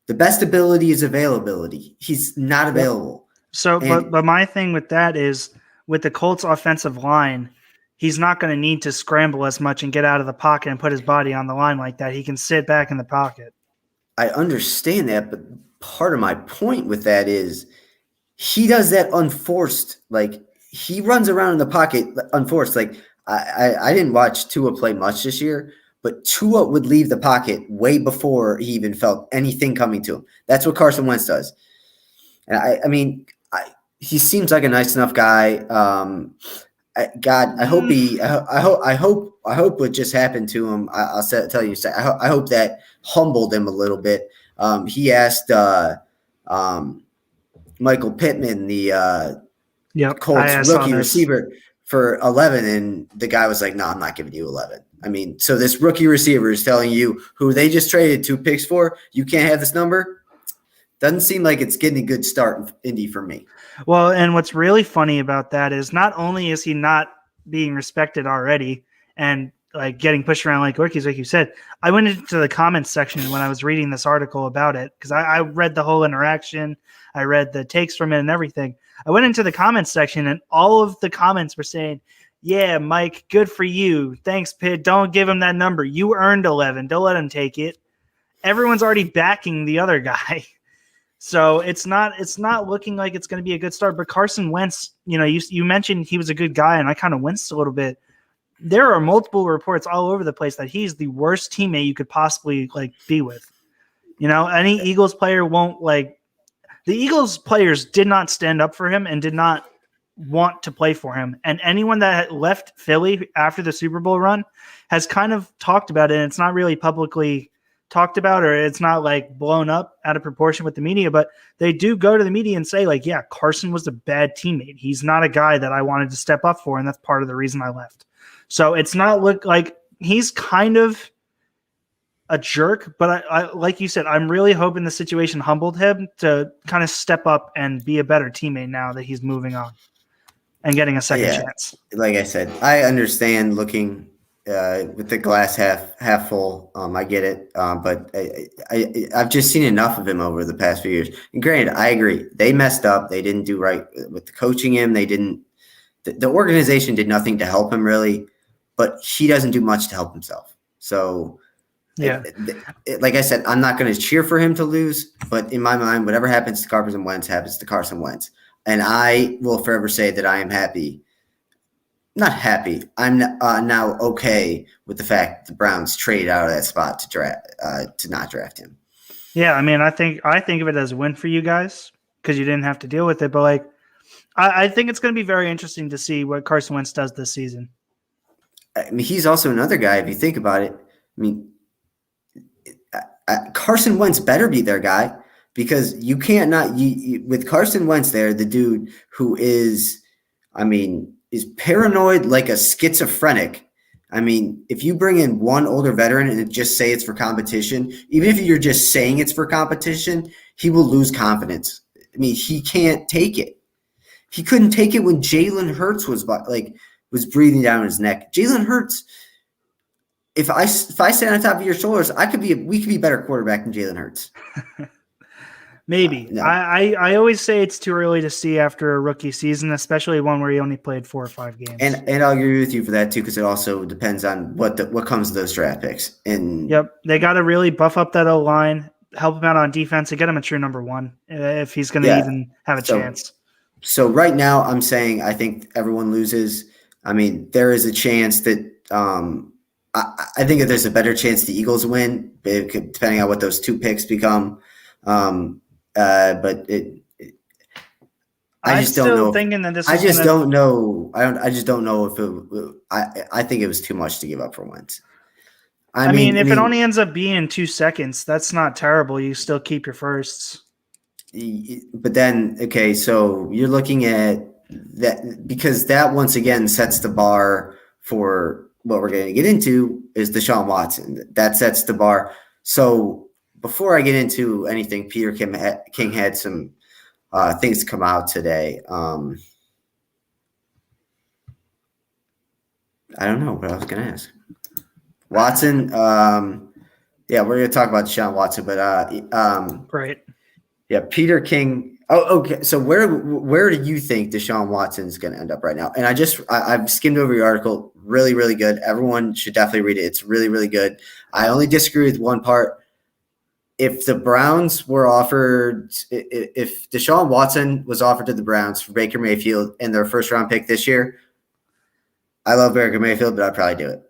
The best ability is availability. He's not available.
So, but my thing with that is with the Colts offensive line, he's not going to need to scramble as much and get out of the pocket and put his body on the line like that. He can sit back in the pocket. I
understand that, but part of my point with that is he does that unforced. Like, he runs around in the pocket unforced. Like, I didn't watch Tua play much this year, but Tua would leave the pocket way before he even felt anything coming to him. That's what Carson Wentz does. And I mean, he seems like a nice enough guy. I hope what just happened to him. I'll tell you. I hope that humbled him a little bit. He asked Michael Pittman, the Colts rookie receiver, for 11, and the guy was like, "No, I'm not giving you 11." I mean, so this rookie receiver is telling you, who they just traded 2 picks for, you can't have this number. Doesn't seem like it's getting a good start in Indy for me.
Well, and what's really funny about that is not only is he not being respected already and like getting pushed around like rookies, like you said, I went into the comments section when I was reading this article about it because I read the whole interaction. I read the takes from it and everything. I went into the comments section and all of the comments were saying, "Yeah, Mike, good for you. Thanks, Pitt. Don't give him that number. You earned 11. Don't let him take it." Everyone's already backing the other guy. So it's not looking like it's going to be a good start. But Carson Wentz, you mentioned he was a good guy, and I kind of winced a little bit. There are multiple reports all over the place that he's the worst teammate you could possibly be with. Any Eagles player won't the Eagles players did not stand up for him and did not want to play for him. And anyone that left Philly after the Super Bowl run has kind of talked about it, and it's not really publicly talked about, or it's not blown up out of proportion with the media, but they do go to the media and say yeah, Carson was a bad teammate. He's not a guy that I wanted to step up for. And that's part of the reason I left. So it's not look like he's kind of a jerk, but I like you said, I'm really hoping the situation humbled him to kind of step up and be a better teammate now that he's moving on and getting a second chance.
Like I said, I understand looking with the glass half full. I get it. But I've just seen enough of him over the past few years. And granted, I agree. They messed up. They didn't do right with the coaching him. They didn't, the organization did nothing to help him really, but he doesn't do much to help himself. So like I said, I'm not going to cheer for him to lose, but in my mind, whatever happens to Carson Wentz happens to Carson Wentz. And I will forever say that I am happy. Not happy. I'm now okay with the fact that the Browns traded out of that spot to not draft him.
Yeah, I mean, I think of it as a win for you guys because you didn't have to deal with it. But I think it's going to be very interesting to see what Carson Wentz does this season.
I mean, he's also another guy. If you think about it, I mean, Carson Wentz better be their guy because you can't with Carson Wentz there, the dude who is, I mean, is paranoid like a schizophrenic I mean, if you bring in one older veteran and just say it's for competition, even if you're just saying it's for competition, he will lose confidence. I mean, he can't take it. He couldn't take it when Jalen Hurts was breathing down his neck. Jalen Hurts, if I stand on top of your shoulders, we could be better quarterback than Jalen Hurts.
Maybe.
No.
I always say it's too early to see after a rookie season, especially one where he only played 4 or 5 games.
And I'll agree with you for that too, because it also depends on what comes to those draft picks. And
yep, they got to really buff up that O-line, help him out on defense, and get him a true number 1 if he's going to even have a chance.
So right now, I'm saying I think everyone loses. I mean, there is a chance that I think that there's a better chance the Eagles win, depending on what those 2 picks become. But I just don't know.
Thinking that this
I just don't know. I just don't know if it. I think it was too much to give up for Wentz.
I mean, if it only ends up being 2 seconds, that's not terrible. You still keep your firsts.
But then, okay, so you're looking at that because that once again sets the bar for what we're going to get into is Deshaun Watson. That sets the bar. So before I get into anything, Peter King had some things come out today. I don't know what I was going to ask. Watson, yeah, we're going to talk about Deshaun Watson, but
great.
Yeah, Peter King. Oh, okay. So where do you think Deshaun Watson's going to end up right now? And I've skimmed over your article. Really, really good. Everyone should definitely read it. It's really, really good. I only disagree with one part. If the Browns were offered, if Deshaun Watson was offered to the Browns for Baker Mayfield and their first round pick this year, I love Baker Mayfield, but I'd probably do it.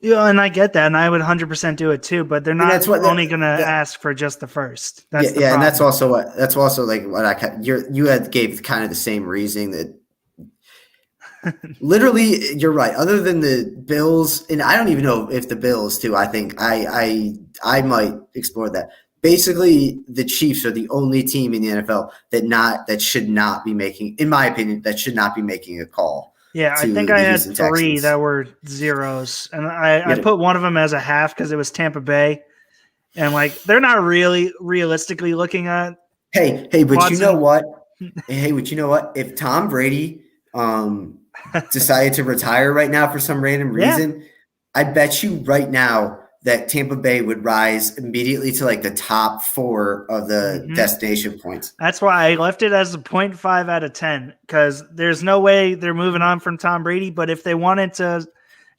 Yeah, and I get that, and I would 100% do it too. But they're not only going to ask for just the first. That's the problem.
And that's also like what you had gave kind of the same reasoning that. Literally, you're right. Other than the Bills, and I don't even know if the Bills too. I think I might explore that. Basically, the Chiefs are the only team in the NFL that should not be making, in my opinion, that should not be making a call.
Yeah, I think I had 3 that were zeros, and I put one of them as a half because it was Tampa Bay, and like they're not really realistically looking at.
Hey, but Watson. You know what? But you know what? If Tom Brady decided to retire right now for some random reason, I bet you right now that Tampa Bay would rise immediately to like the top 4 of the destination points.
That's why I left it as a 0.5 out of 10 because there's no way they're moving on from Tom Brady. But if they wanted to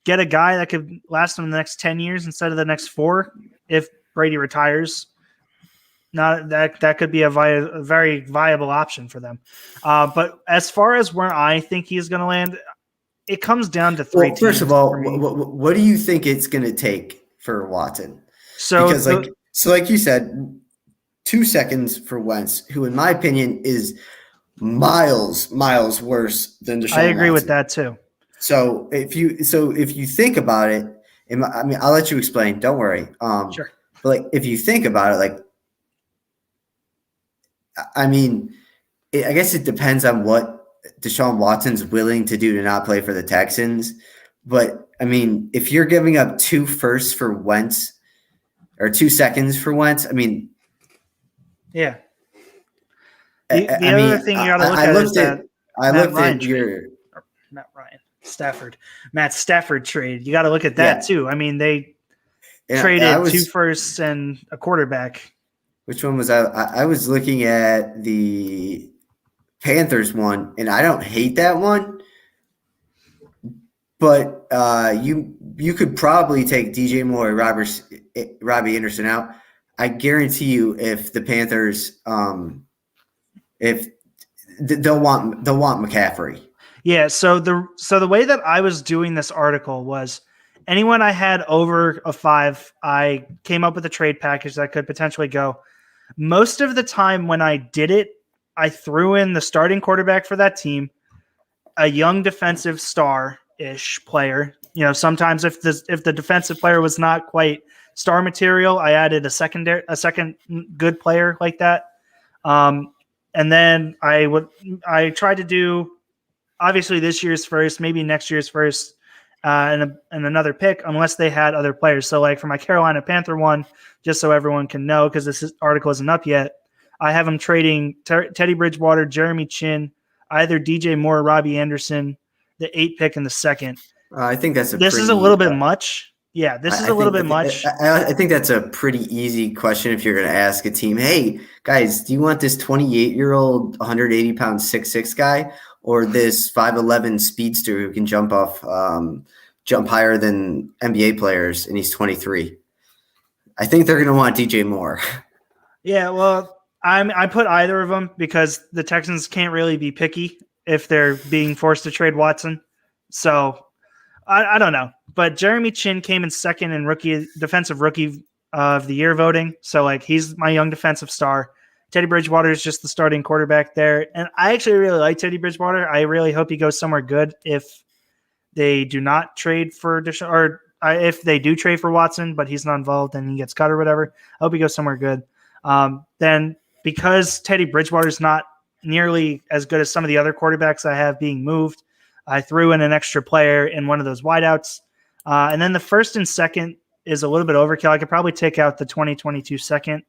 get a guy that could last them the next 10 years instead of the next 4, if Brady retires, that could be a very viable option for them. But as far as where I think he's going to land, it comes down to 3 teams.
First of all, what do you think it's going to take for Watson? Because like you said, 2 seconds for Wentz, who in my opinion is miles worse than Deshaun Watson.
I agree with that too.
So if you think about it, I mean, I'll let you explain. Don't worry.
Sure.
But like, if you think about it, like, I mean, I guess it depends on what Deshaun Watson's willing to do to not play for the Texans. But I mean, if you're giving up 2 firsts for Wentz or 2 seconds for Wentz, I mean,
yeah. The other thing you got to look at is that Matt Stafford trade. You got to look at that too. I mean, they traded 2 firsts and a quarterback.
Which one was I was looking at the Panthers one, and I don't hate that one. But you could probably take DJ Moore, Robbie Anderson out. I guarantee you, if the Panthers, if they'll want McCaffrey.
Yeah. So the way that I was doing this article was anyone I had over a 5, I came up with a trade package that could potentially go. Most of the time when I did it, I threw in the starting quarterback for that team, a young defensive star-ish player. You know, sometimes if the defensive player was not quite star material, I added a second good player like that. And then I tried to do obviously this year's first, maybe next year's first, and another pick unless they had other players. So like for my Carolina Panther one, just so everyone can know, because article isn't up yet, I have them trading Teddy Bridgewater, Jeremy Chin, either DJ Moore or Robbie Anderson, the 8th pick in the second.
I think that's
this is a little bit much. Yeah, this is a little bit much.
I think that's a pretty easy question if you're going to ask a team, hey, guys, do you want this 28-year-old, 180-pound 6'6" guy or this 5'11" speedster who can jump higher than NBA players, and he's 23? I think they're going to want DJ Moore.
Yeah, well, I put either of them because the Texans can't really be picky if they're being forced to trade Watson. So I don't know. But Jeremy Chin came in second in defensive rookie of the year voting. So like he's my young defensive star. Teddy Bridgewater is just the starting quarterback there. And I actually really like Teddy Bridgewater. I really hope he goes somewhere good if they do not trade for Deshaun, or if they do trade for Watson, but he's not involved and he gets cut or whatever. I hope he goes somewhere good. Then because Teddy Bridgewater is not nearly as good as some of the other quarterbacks I have being moved, I threw in an extra player in one of those wideouts. And then the first and second is a little bit overkill. I could probably take out the 2022 second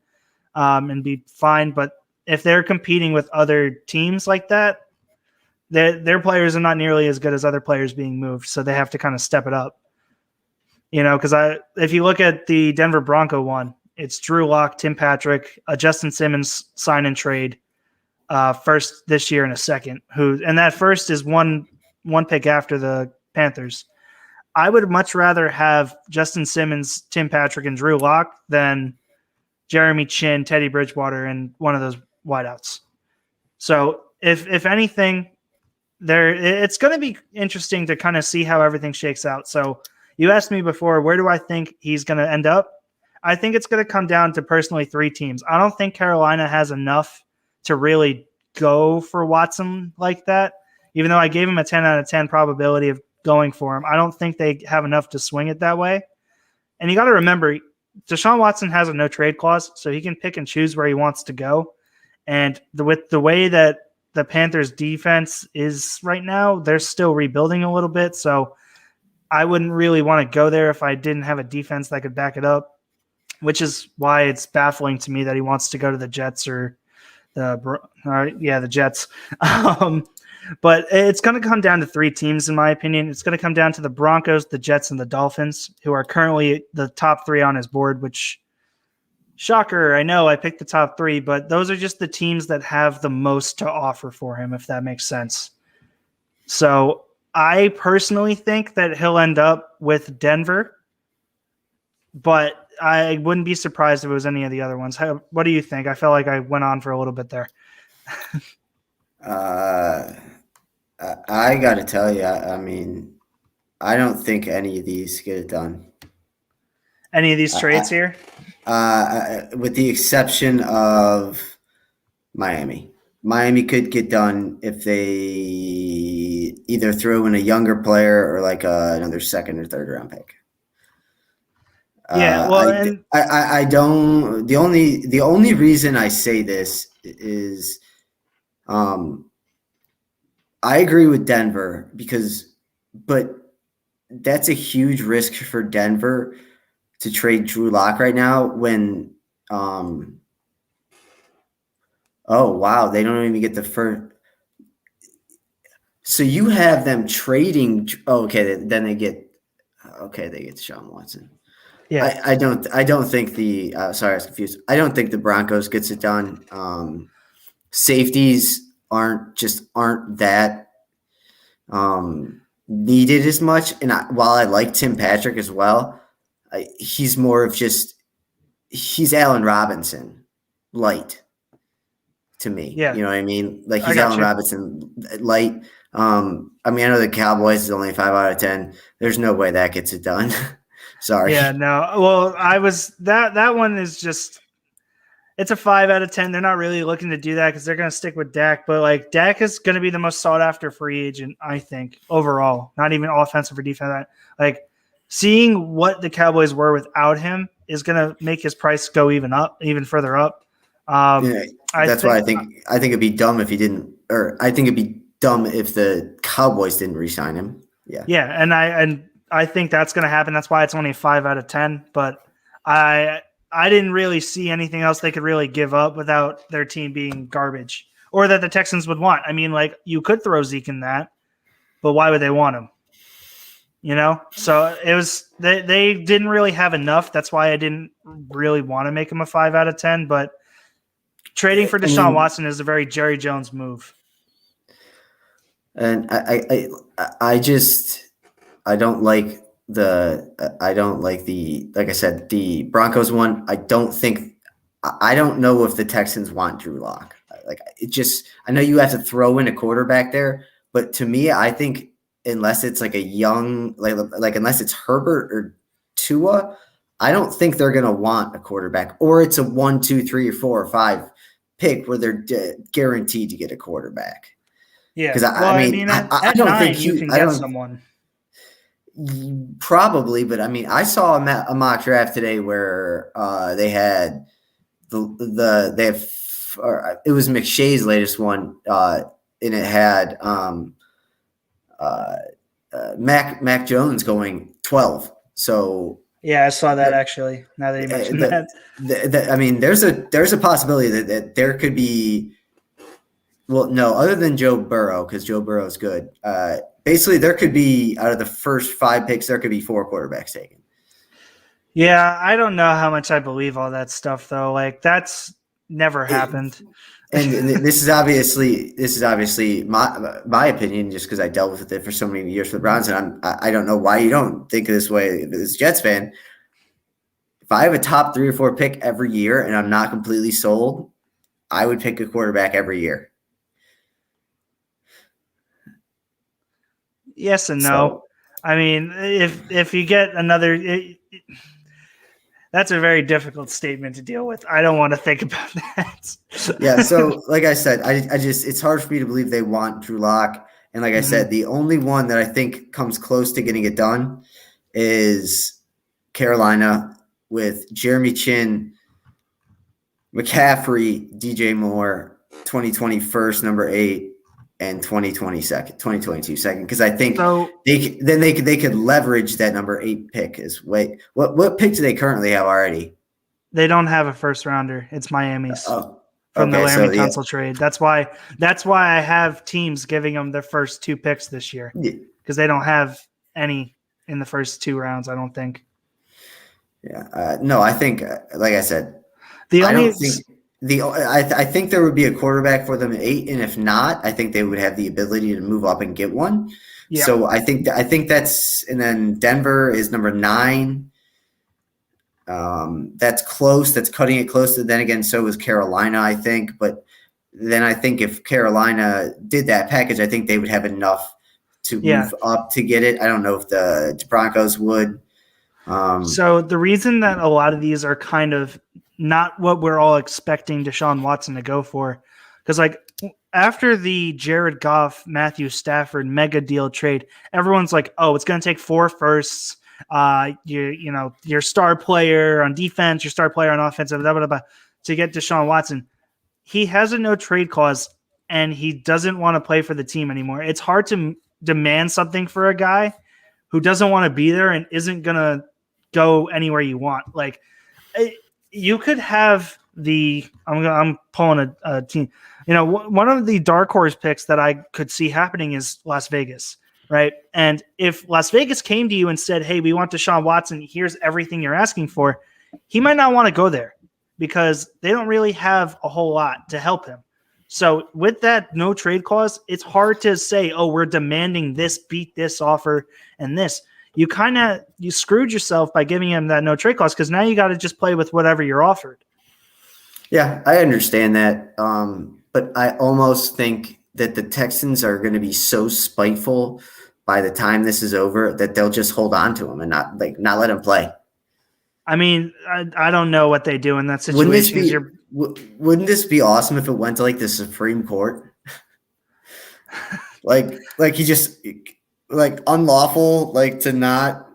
and be fine. But if they're competing with other teams like that, their players are not nearly as good as other players being moved. So they have to kind of step it up. Because if you look at the Denver Bronco one, it's Drew Lock, Tim Patrick, a Justin Simmons sign and trade first this year and a second. And that first is one pick after the Panthers. I would much rather have Justin Simmons, Tim Patrick, and Drew Lock than Jeremy Chin, Teddy Bridgewater, and one of those wideouts. So if anything, it's going to be interesting to kind of see how everything shakes out. So you asked me before, where do I think he's going to end up? I think it's going to come down to personally 3 teams. I don't think Carolina has enough to really go for Watson like that. Even though I gave him a 10 out of 10 probability of going for him, I don't think they have enough to swing it that way. And you got to remember, Deshaun Watson has a no trade clause, so he can pick and choose where he wants to go. And with the way that the Panthers defense is right now, they're still rebuilding a little bit. So I wouldn't really want to go there if I didn't have a defense that could back it up, which is why it's baffling to me that he wants to go to the Jets or the Jets. But it's going to come down to 3 teams, in my opinion. It's going to come down to the Broncos, the Jets, and the Dolphins, who are currently the top 3 on his board, which, shocker, I know I picked the top 3, but those are just the teams that have the most to offer for him, if that makes sense. So I personally think that he'll end up with Denver, but I wouldn't be surprised if it was any of the other ones. What do you think? I felt like I went on for a little bit there.
I got to tell you, I mean, I don't think any of these get it done.
Any of these trades here?
With the exception of Miami. Miami could get done if they either throw in a younger player or like another second or third round pick.
Yeah, well,
I don't. The only reason I say this is, I agree with Denver but that's a huge risk for Denver to trade Drew Lock right now when, oh wow, they don't even get the first. So you have them trading. Oh, okay, then they get Deshaun Watson.
Yeah,
I don't think sorry, I was confused. I don't think the Broncos gets it done. Safeties aren't that needed as much. And while I like Tim Patrick as well, he's more of he's Allen Robinson light to me.
Yeah.
You know what I mean? Like he's Allen Robinson light. I mean, I know the Cowboys is only 5 out of 10. There's no way that gets it done. Sorry.
Yeah, no. Well, that one is just, it's a 5 out of 10. They're not really looking to do that because they're going to stick with Dak. But like Dak is going to be the most sought after free agent, I think, overall. Not even offensive or defense. Like seeing what the Cowboys were without him is going to make his price go even further up.
That's why I think it'd be dumb if he didn't, or I think it'd be dumb if the Cowboys didn't re-sign him. Yeah.
Yeah, and I think that's going to happen. That's why it's only a 5 out of 10. But I didn't really see anything else they could really give up without their team being garbage or that the Texans would want. I mean, like, you could throw Zeke in that, but why would they want him? You know? So it was they didn't really have enough. That's why I didn't really want to make him a 5 out of 10. But trading for Deshaun Watson is a very Jerry Jones move.
And I don't like like I said, the Broncos one. I don't know if the Texans want Drew Lock. Like, I know you have to throw in a quarterback there, but to me, I think unless it's like a young, like unless it's Herbert or Tua, I don't think they're going to want a quarterback, or it's a 1, 2, 3, or 4 or 5 pick where they're guaranteed to get a quarterback.
Yeah,
because I don't
9,
think
you can get someone.
Probably, but I mean, I saw a mock draft today where they had it was McShay's latest one, and it had Mac Jones going 12. So
yeah, I saw that actually. Now that you mentioned that,
I mean, there's a possibility that there could be. Well, no, other than Joe Burrow, because Joe Burrow is good. Basically, there could be, out of the first 5 picks, there could be 4 quarterbacks taken.
Yeah, I don't know how much I believe all that stuff, though. Like, that's never happened.
And this is obviously my opinion, just because I dealt with it for so many years for the Browns, and I don't know why you don't think of this way as a Jets fan. If I have a top 3 or 4 pick every year and I'm not completely sold, I would pick a quarterback every year.
Yes and no. So, I mean, if you get another, that's a very difficult statement to deal with. I don't want to think about that.
Yeah. So, like I said, I just, it's hard for me to believe they want Drew Lock. And like I said, the only one that I think comes close to getting it done is Carolina with Jeremy Chin, McCaffrey, DJ Moore, 2020 first, number 8. And 2022 second, because I think they could leverage that number 8 pick. What pick do they currently have already?
They don't have a first rounder. It's Miami's from the Laremy Tunsil trade. That's why I have teams giving them their first 2 picks this year, because they don't have any in the first 2 rounds. I don't think.
Yeah, no, I think like I said, I think there would be a quarterback for them at 8, and if not, I think they would have the ability to move up and get one. Yeah. So I think that's, and then Denver is number 9. That's close. That's cutting it close. Then again, so is Carolina, I think. But then I think if Carolina did that package, I think they would have enough to move up to get it. I don't know if the Broncos would.
So the reason that a lot of these are kind of not what we're all expecting Deshaun Watson to go for, because like after the Jared Goff, Matthew Stafford mega deal trade, everyone's like, oh, it's going to take 4 firsts. Your star player on defense, your star player on offense, blah, blah, blah, to get Deshaun Watson. He has a no trade clause, and he doesn't want to play for the team anymore. It's hard to demand something for a guy who doesn't want to be there and isn't going to go anywhere you want. Like, you could have I'm pulling a team. One of the dark horse picks that I could see happening is Las Vegas, right? And if Las Vegas came to you and said, hey, we want Deshaun Watson, here's everything you're asking for, he might not want to go there because they don't really have a whole lot to help him. So with that no trade clause, it's hard to say, oh, we're demanding this, beat this offer and this. You screwed yourself by giving him that no trade clause, because now you got to just play with whatever you're offered.
Yeah, I understand that. But I almost think that the Texans are going to be so spiteful by the time this is over that they'll just hold on to him and not let him play.
I mean, I don't know what they do in that situation.
Wouldn't this be awesome if it went to like the Supreme Court? like he just unlawful, to not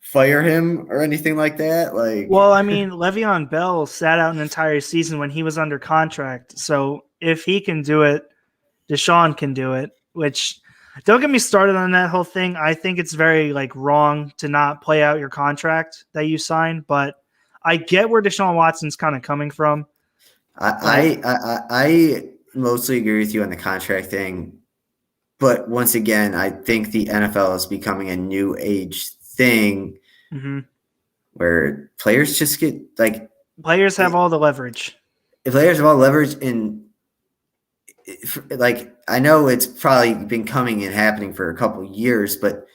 fire him or anything like that. Well,
I mean, Le'Veon Bell sat out an entire season when he was under contract. So if he can do it, Deshaun can do it, which Don't get me started on that whole thing. I think it's very wrong to not play out your contract that you signed, but I get where Deshaun Watson's kind of coming from.
I mostly agree with you on the contract thing, but once again, I think the NFL is becoming a new age thing where players just get
players have all the leverage.
If players have all the leverage, and I know it's probably been coming and happening for a couple of years, but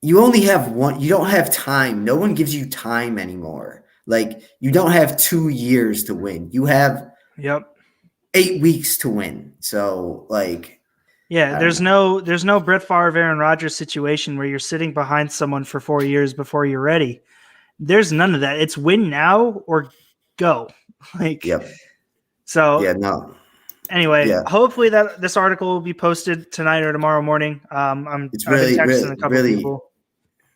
you only have one. You don't have time. No one gives you time anymore. You don't have 2 years to win. You have 8 weeks to win. So
there's no Brett Favre, Aaron Rodgers situation where you're sitting behind someone for 4 years before you're ready. There's none of that. It's win now or go. So Anyway, hopefully that this article will be posted tonight or tomorrow morning. I've been texting a couple of people.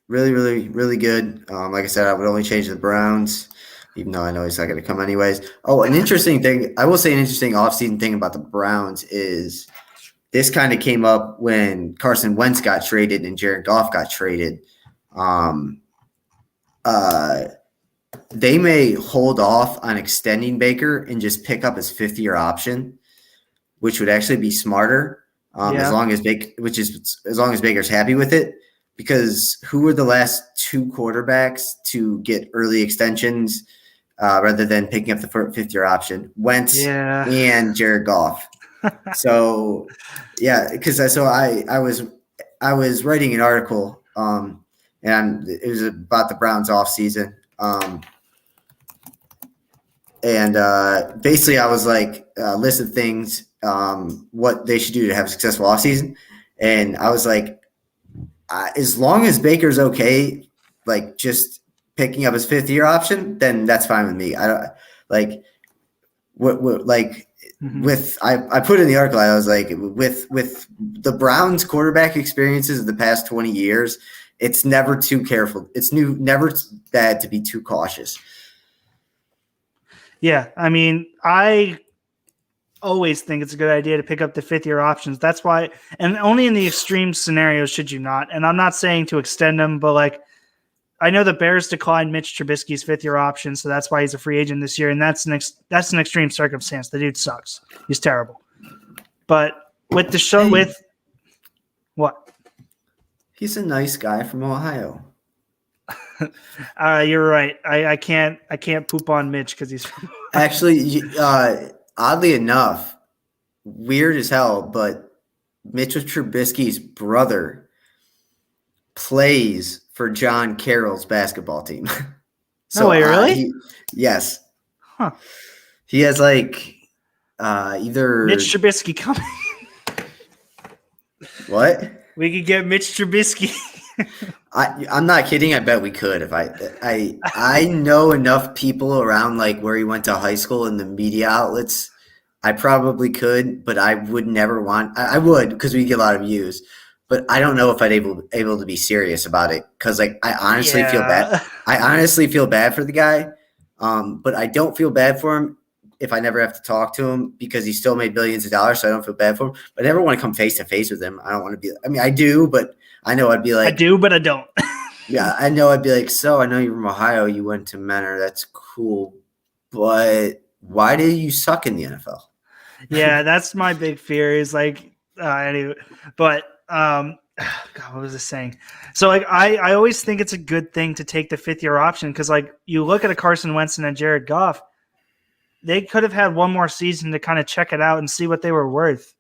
Really, really, really good. Like I said, I would only change the Browns, even though I know he's not going to come anyways. Oh, an interesting thing. I will say an interesting offseason thing about the Browns is this kind of came up when Carson Wentz got traded and Jared Goff got traded. They may hold off on extending Baker and just pick up his 5th-year option, which would actually be smarter as long as Baker's happy with it. Because who were the last 2 quarterbacks to get early extensions rather than picking up the 5th-year option? Wentz and Jared Goff. So because I was writing an article and it was about the Browns offseason. And basically I was a list of things what they should do to have a successful offseason. And I was as long as Baker's okay, just picking up his 5th-year option, then that's fine with me. I don't with I put in the article, I was with the Browns quarterback experiences of the past 20 years, it's never too careful. It's never bad to be too cautious.
Yeah, I mean, I always think it's a good idea to pick up the 5th-year options. That's why, and only in the extreme scenarios should you not. And I'm not saying to extend them, but I know the Bears declined Mitch Trubisky's 5th-year option, so that's why he's a free agent this year. And that's an extreme circumstance. The dude sucks. He's terrible. But with the show, what?
He's a nice guy from Ohio.
You're right. I can't poop on Mitch because he's from
actually. Oddly enough, weird as hell, but Mitchell Trubisky's brother plays for John Carroll's basketball team.
No way, really?
Yes.
Huh.
He has either
Mitch Trubisky coming.
What?
We could get Mitch Trubisky.
I'm not kidding. I bet we could if I know enough people around where he went to high school and the media outlets. I probably could, but I would never want. I would because we get a lot of views, but I don't know if I'd able to be serious about it because I honestly feel bad. I honestly feel bad for the guy, but I don't feel bad for him if I never have to talk to him because he still made billions of dollars. So I don't feel bad for him, but I never want to come face to face with him. I don't want to be. I mean, I do, but I know I'd be
I do, but I don't.
Yeah, I know I'd be so I know you're from Ohio. You went to Menor. That's cool, but why do you suck in the NFL?
Yeah, that's my big fear. Is anyway, but God, what was I saying? So I always think it's a good thing to take the 5th-year option because you look at a Carson Wentz and a Jared Goff, they could have had one more season to kind of check it out and see what they were worth,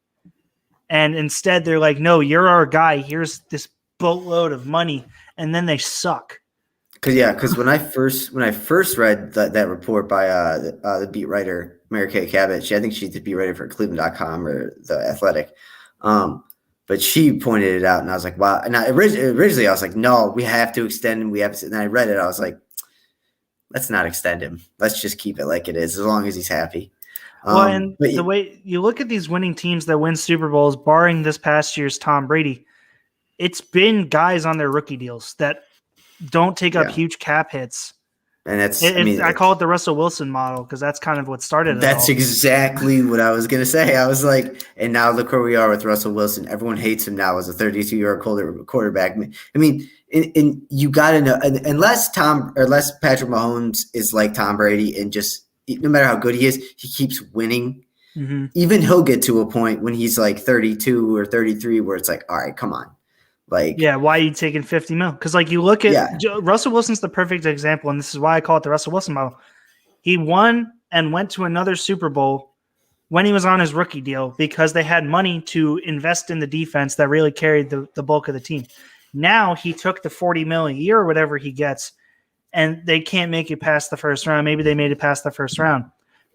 and instead they're no, you're our guy. Here's this boatload of money, and then they suck.
Because when I first read that report by the beat writer Mary Kay Cabot, I think she's the beat writer for Cleveland.com or The Athletic, but she pointed it out, and I was like, wow. And originally I was like, no, we have to extend him. We have to. And I read it, I was like, let's not extend him. Let's just keep it like it is, as long as he's happy.
The way you look at these winning teams that win Super Bowls, barring this past year's Tom Brady, it's been guys on their rookie deals that don't take up huge cap hits
And
I call it the Russell Wilson model because that's kind of what started it
that's
all.
exactly what I was going to say. I was like, and now look where we are with Russell Wilson. Everyone hates him now as a 32-year-old quarterback. I mean, and you got to know, unless Patrick Mahomes is like Tom Brady and just no matter how good he is, he keeps winning.
Mm-hmm.
Even he'll get to a point when he's like 32 or 33 where it's like, all right, come on. Like,
yeah, why are you taking $50 million? Because like you look at Russell Wilson's the perfect example, and this is why I call it the Russell Wilson model. He won and went to another Super Bowl when he was on his rookie deal because they had money to invest in the defense that really carried the bulk of the team. Now he took the $40 million a year or whatever he gets, and they can't make it past the first round. Maybe they made it past the first round,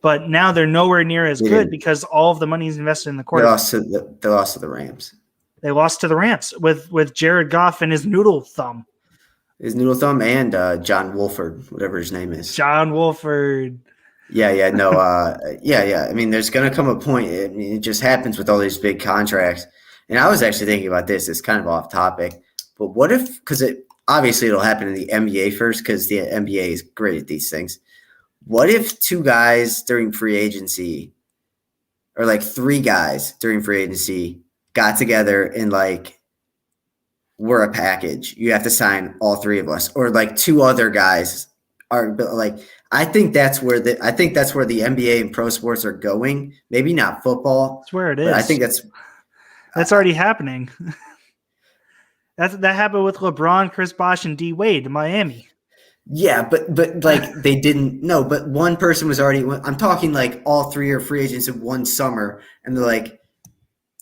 but now they're nowhere near as good because all of the money is invested in the quarterback.
They lost to the Rams.
They lost to the Rams with Jared Goff and his noodle thumb.
His noodle thumb and John Wolford, whatever his name is.
John Wolford.
Yeah. I mean, there's going to come a point. I mean, it just happens with all these big contracts. And I was actually thinking about this. It's kind of off topic. But what if – because obviously it'll happen in the NBA first because the NBA is great at these things. What if two guys during free agency or like three guys during free agency – got together and like we're a package. You have to sign all three of us, or like two other guys are like. I think that's where the NBA and pro sports are going. Maybe not football.
That's where it is.
I think
that's already happening. That happened with LeBron, Chris Bosh, and D Wade in Miami.
Yeah, but like they didn't. No, but one person was already. I'm talking like all three are free agents in one summer, and they're like.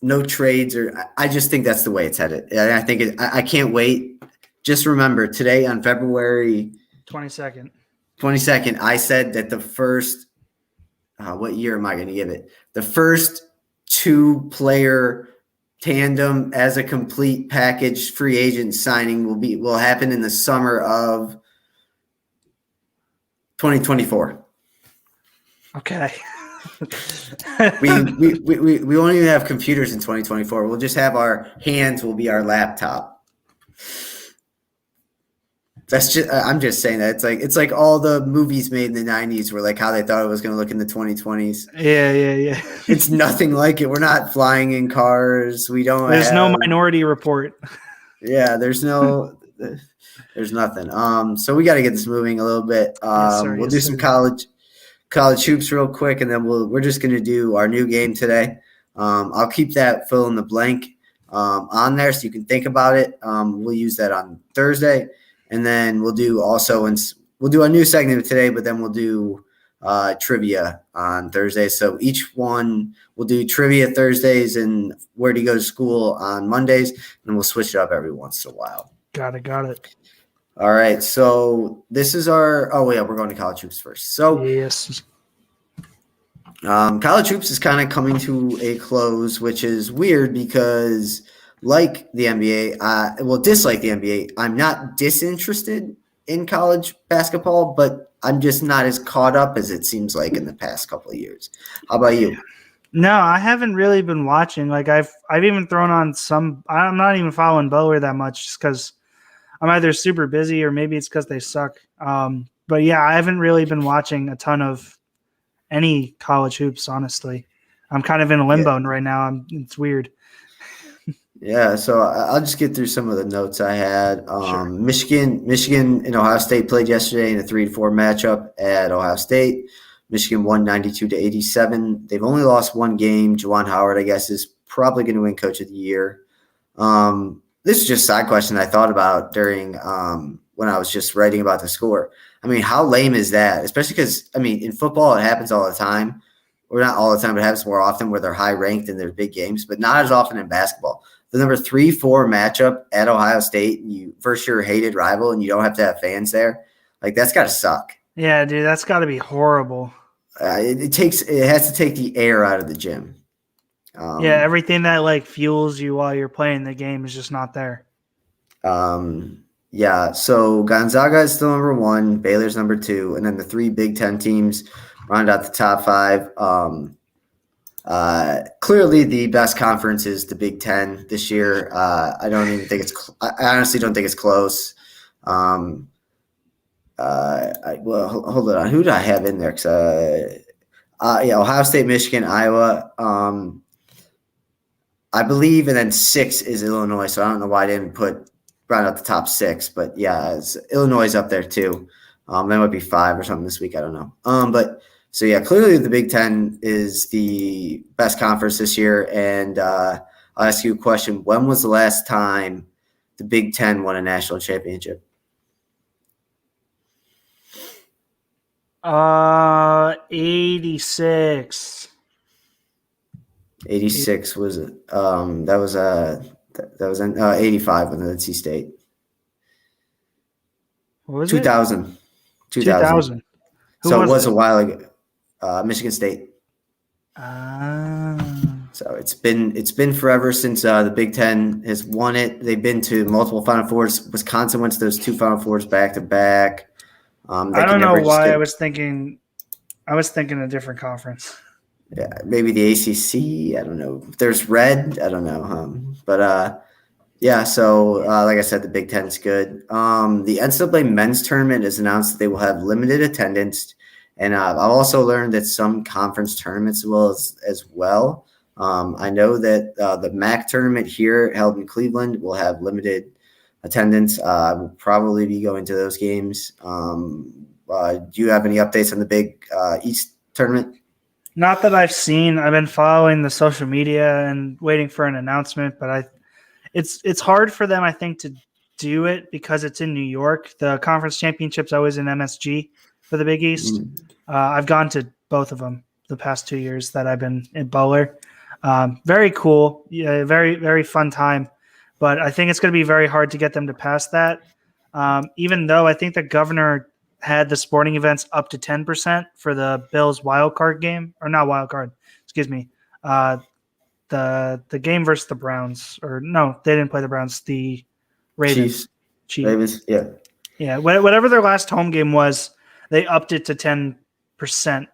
No trades, or I just think that's the way it's headed. And I think I can't wait. Just remember today on February
22nd,
I said that the first, what year am I going to give it? The first 2-player tandem as a complete package free agent signing will happen in the summer of 2024.
Okay.
we won't even have computers in 2024. We'll just have our hands will be our laptop. That's just I'm just saying that it's like all the movies made in the 90s were like how they thought it was going to look in the 2020s.
Yeah.
It's nothing like it. We're not flying in cars. There's
no Minority Report.
Yeah, there's nothing. So we got to get this moving a little bit. We'll do some college hoops real quick, and then we're just going to do our new game today. I'll keep that fill in the blank on there so you can think about it. We'll use that on Thursday, and then we'll do a new segment today, but then we'll do trivia on Thursday. So each one we'll do trivia Thursdays and where do you go to school on Mondays, and we'll switch it up every once in a while.
Got it.
All right, so this is our – we're going to college hoops first. So
yes.
College hoops is kind of coming to a close, which is weird because like the NBA, dislike the NBA, I'm not disinterested in college basketball, but I'm just not as caught up as it seems like in the past couple of years. How about you?
No, I haven't really been watching. Like I've even thrown on some – I'm not even following Bower that much just because – I'm either super busy or maybe it's because they suck. But yeah, I haven't really been watching a ton of any college hoops, honestly. I'm kind of in a limbo right now. It's weird.
Yeah, so I'll just get through some of the notes I had.
Sure.
Michigan and Ohio State played yesterday in a 3-4 matchup at Ohio State. Michigan won 92-87. They've only lost one game. Juwan Howard, I guess, is probably going to win Coach of the Year. This is just a side question I thought about during when I was just writing about the score. I mean, how lame is that? Especially because, I mean, in football it happens all the time. Or not all the time, but it happens more often where they're high-ranked and they're big games, but not as often in basketball. The number 3-4 matchup at Ohio State, versus your hated rival, and you don't have to have fans there, like that's got to suck.
Yeah, dude, that's got to be horrible.
It has to take the air out of the gym.
Everything that like fuels you while you're playing the game is just not there.
So Gonzaga is still number 1, Baylor's number 2, and then the 3 Big Ten teams round out the top 5. Clearly the best conference is the Big Ten this year. I honestly don't think it's close. Hold on. Who do I have in there? Ohio State, Michigan, Iowa. I believe, and then 6 is Illinois. So I don't know why I didn't round out the top 6, but yeah, Illinois is up there too. That might be 5 or something this week. I don't know. But so yeah, clearly the Big Ten is the best conference this year. And I'll ask you a question: when was the last time the Big Ten won a national championship?
86.
86 was that was in 85 with NC State.
What was
2000.
it? 2000.
So it was a while ago. Michigan State.
Ah.
So it's been forever since the Big Ten has won it. They've been to multiple Final Fours. Wisconsin went to those 2 Final Fours back to back.
I don't know why I was thinking a different conference.
Yeah, maybe the ACC. I don't know. There's red. I don't know. Yeah. So like I said, the Big Ten is good. The NCAA men's tournament has announced that they will have limited attendance, and I've also learned that some conference tournaments will as well. I know that the MAC tournament here held in Cleveland will have limited attendance. I will probably be going to those games. Do you have any updates on the Big East tournament?
Not that I've seen. I've been following the social media and waiting for an announcement, but it's hard for them, I think, to do it because it's in New York. The conference championship's always in MSG for the Big East. I've gone to both of them the past 2 years that I've been in Bowler. Very cool. Yeah, very, very fun time. But I think it's going to be very hard to get them to pass that. Even though I think the governor had the sporting events up to 10% for the Bills wild card game, or not wild card, excuse me. The game versus the Browns, or no, they didn't play the Browns. The Ravens.
Chiefs. Ravens, yeah.
Yeah, whatever their last home game was, they upped it to 10%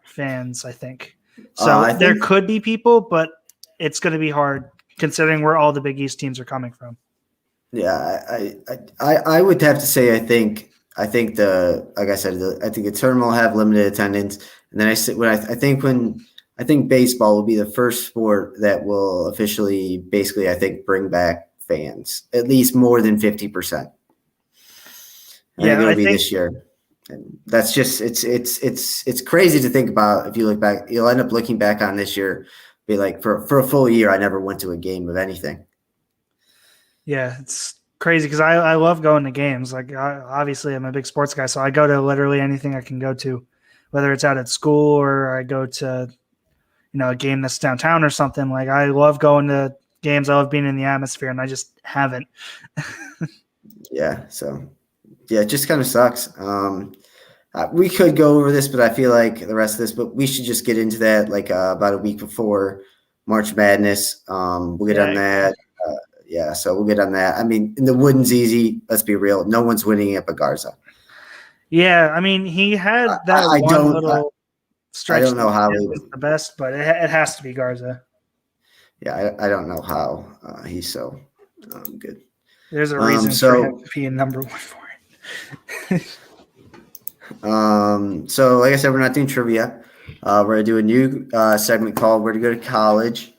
fans, I think. So there could be people, but it's going to be hard considering where all the Big East teams are coming from.
Yeah, I would have to say I think the tournament will have limited attendance, and then I think baseball will be the first sport that will officially basically bring back fans, at least more than 50%. I think it'll be this year. And that's just it's crazy to think about. If you look back, you'll end up looking back on this year, be like for a full year, I never went to a game of anything.
Yeah, it's crazy because I love going to games. Like obviously I'm a big sports guy, so I go to literally anything I can go to, whether it's out at school or I go to, a game that's downtown or something. Like I love going to games. I love being in the atmosphere, and I just haven't.
Yeah. So yeah, it just kind of sucks. We could go over this, but I feel like the rest of this, but we should just get into that about a week before March Madness. We'll get on that. So we'll get on that. I mean, the Wooden's easy. Let's be real. No one's winning it but Garza.
Yeah, I mean, he had that little stretch.
I don't know how
he was the best, but it has to be Garza.
Yeah, I don't know how he's so good.
There's a reason for him being number 1 for it.
So like I said, we're not doing trivia. We're going to do a new segment called Where to Go to College.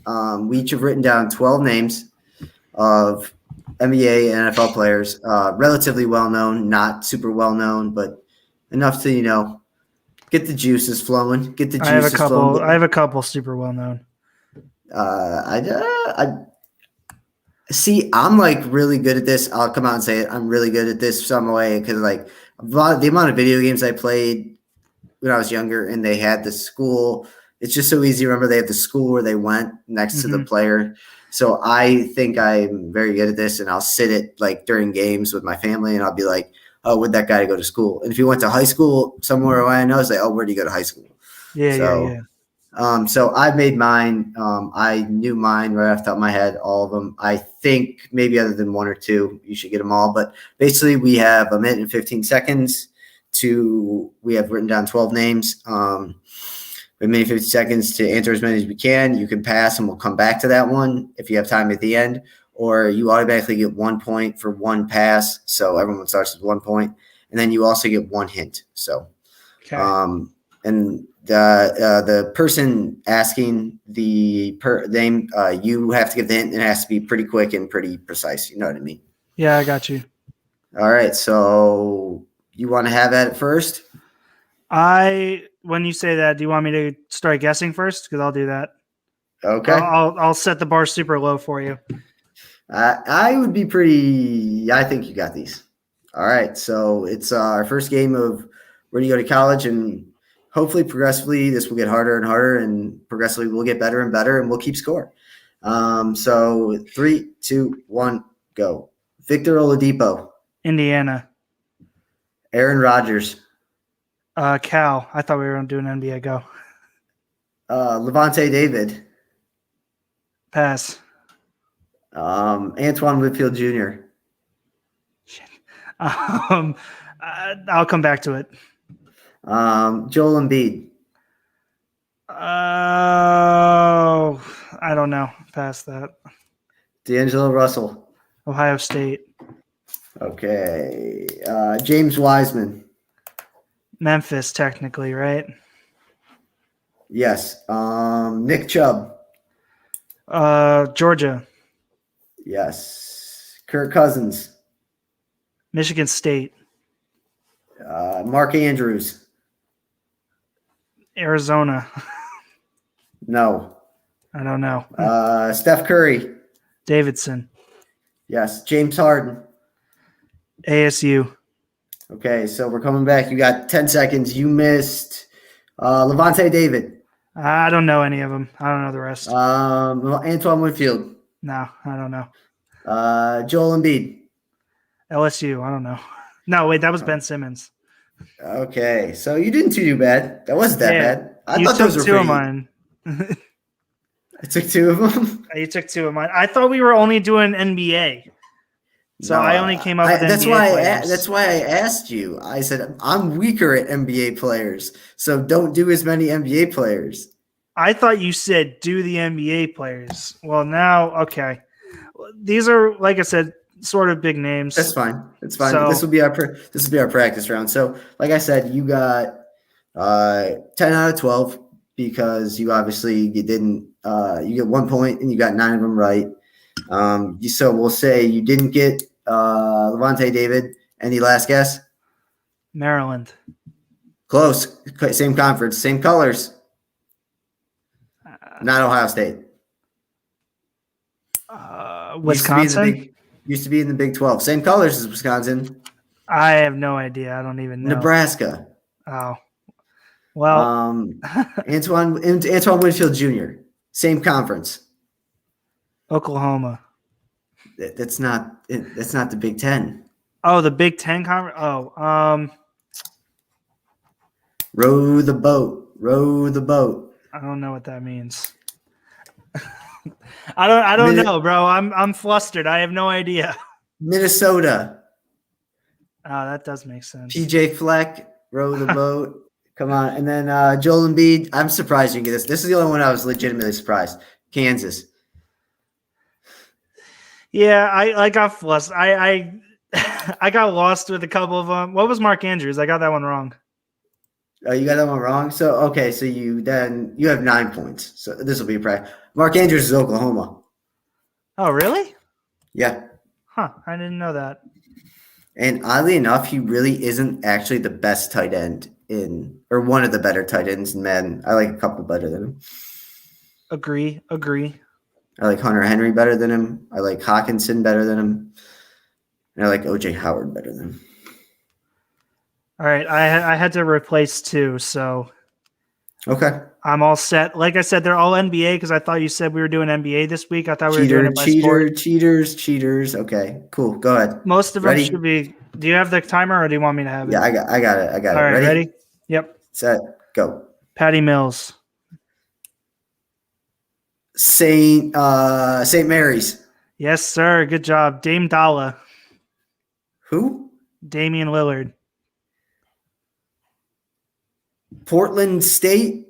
We each have written down 12 names of NBA and NFL players, relatively well-known, not super well-known, but enough to, get the juices flowing,
I have a couple super well-known.
See, I'm really good at this. I'll come out and say it. I'm really good at this some way because the amount of video games I played when I was younger, and they had the school. It's just so easy. Remember, they have the school where they went next to the player. So I think I'm very good at this, and I'll sit it during games with my family, and I'll be like, "Oh, where'd that guy go to school?" And if he went to high school somewhere I know, it's like, "Oh, where'd he go to high school?"
Yeah.
So I made mine. I knew mine right off the top of my head, all of them. I think maybe other than 1 or 2, you should get them all. But basically, we have a minute and 15 seconds we have written down 12 names. We have a minute and 50 seconds to answer as many as we can. You can pass, and we'll come back to that one if you have time at the end. Or you automatically get 1 point for one pass. So everyone starts with 1 point. and then you also get one hint. So,
Okay.
And the person asking the name, you have to give the hint, and it has to be pretty quick and pretty precise. You know what I mean?
Yeah, I got you.
All right. So you want to have at it first?
When you say that, do you want me to start guessing first? Because I'll do that.
Okay.
I'll set the bar super low for you.
I would be pretty. I think you got these. All right. So it's our first game of where do you go to college, and hopefully progressively this will get harder and harder, and progressively we'll get better and better, and we'll keep score. So 3, 2, 1, go. Victor Oladipo.
Indiana.
Aaron Rodgers.
Cal. I thought we were doing NBA. Go.
Levante David.
Pass.
Antoine Whitfield Jr.
Shit. I'll come back to it.
Joel Embiid.
Oh, I don't know. Past that.
D'Angelo Russell.
Ohio State.
Okay. James Wiseman.
Memphis, technically, right?
Yes. Nick Chubb.
Georgia.
Yes. Kirk Cousins.
Michigan State.
Mark Andrews.
Arizona.
No.
I don't know.
Steph Curry.
Davidson.
Yes. James Harden.
ASU.
Okay, so we're coming back. You got 10 seconds. You missed Levante David.
I don't know any of them. I don't know the rest.
Antoine Whitfield.
No, I don't know.
Joel Embiid.
LSU. I don't know. No, wait, that was Ben Simmons.
Okay, so you didn't do bad. That wasn't that bad. I thought those were
two
pretty.
of mine.
I took 2 of them.
You took 2 of mine. I thought we were only doing NBA. So I only came up with
that's
NBA players.
That's why I asked you. I said, I'm weaker at NBA players, so don't do as many NBA players.
I thought you said do the NBA players. Well, now, okay. These are, like I said, sort of big names.
That's fine. That's fine.
So,
this will be our practice round. So, like I said, you got 10 out of 12 because you didn't. You get 1 point and you got 9 of them right. So we'll say you didn't get Levante David. Any last guess?
Maryland.
Close. Same conference, same colors. Not Ohio State.
Wisconsin?
Used to be in the Big 12. Same colors as Wisconsin.
I have no idea. I don't even know.
Nebraska.
Oh. Well.
Antoine Winfield Jr. Same conference.
Oklahoma.
That's not the Big 10.
Oh, the Big 10 conference. Oh,
row the boat. Row the boat.
I don't know what that means. I don't know, bro. I'm flustered. I have no idea.
Minnesota.
Oh, that does make sense.
PJ Fleck, row the boat. Come on. And then Joel Embiid. I'm surprised you can get this. This is the only one I was legitimately surprised. Kansas.
Yeah, I got flustered. I got lost with a couple of them. What was Mark Andrews? I got that one wrong.
Oh, you got that one wrong? So, okay. So you have 9 points. So this will be a practice. Mark Andrews is Oklahoma.
Oh, really?
Yeah.
Huh. I didn't know that.
And oddly enough, he really isn't actually the best tight end or one of the better tight ends in Madden. I like a couple better than him.
Agree.
I like Hunter Henry better than him. I like Hawkinson better than him. And I like OJ Howard better than him.
All right. I had to replace 2, so
okay.
I'm all set. Like I said, they're all NBA because I thought you said we were doing NBA this week. I thought we were doing it by sport.
Cheaters. Okay, cool. Go ahead.
Most of them should be. Do you have the timer or do you want me to have it?
Yeah, I got it.
All right, ready? Yep.
Set. Go.
Patty Mills.
St. Mary's.
Yes, sir. Good job. Dame Dalla.
Who?
Damian Lillard.
Portland State.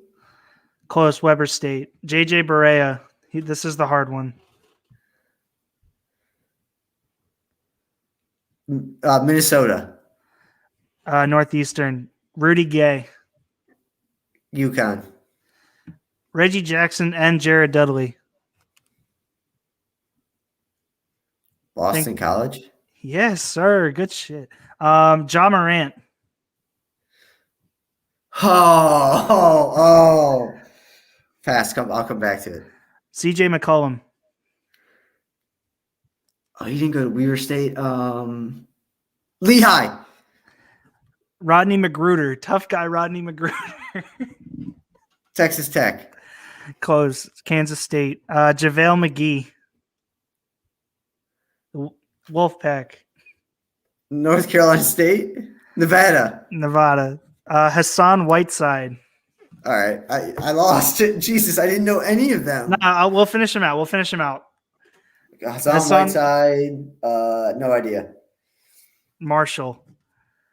Close. Weber State. JJ Barea. This is the hard one.
Minnesota.
Northeastern. Rudy Gay.
UConn.
Reggie Jackson and Jared Dudley.
Boston College.
Yes, sir. Good shit. John Morant.
Oh. Pass. I'll come back to it.
CJ McCollum.
Oh, you didn't go to Weaver State. Lehigh.
Rodney Magruder. Tough guy, Rodney Magruder.
Texas Tech.
Close. Kansas State. JaVale McGee. Wolfpack.
North Carolina State. Nevada.
Hassan Whiteside.
All right. I lost it. Jesus, I didn't know any of them.
No, we'll finish them out.
Hassan Whiteside. No idea.
Marshall.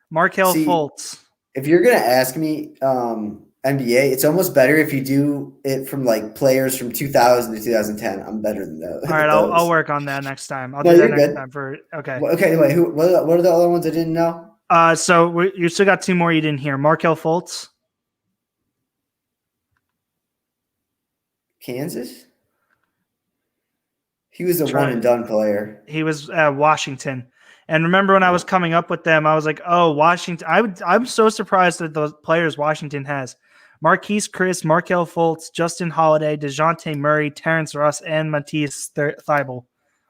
Markelle Fultz.
If you're going to ask me NBA, it's almost better if you do it from like players from 2000 to 2010. I'm better than those.
All right, I'll work on that next time. I'll do that next time. Okay.
Okay, wait. What are the other ones I didn't know?
So you still got two more you didn't hear. Markelle Fultz.
Kansas? He was a one and done player.
He was Washington. And remember when I was coming up with them, I was like, oh, Washington. I'm so surprised at those players Washington has. Marquise Chris, Markelle Fultz, Justin Holiday, DeJounte Murray, Terrence Ross, and Matisse Thybulle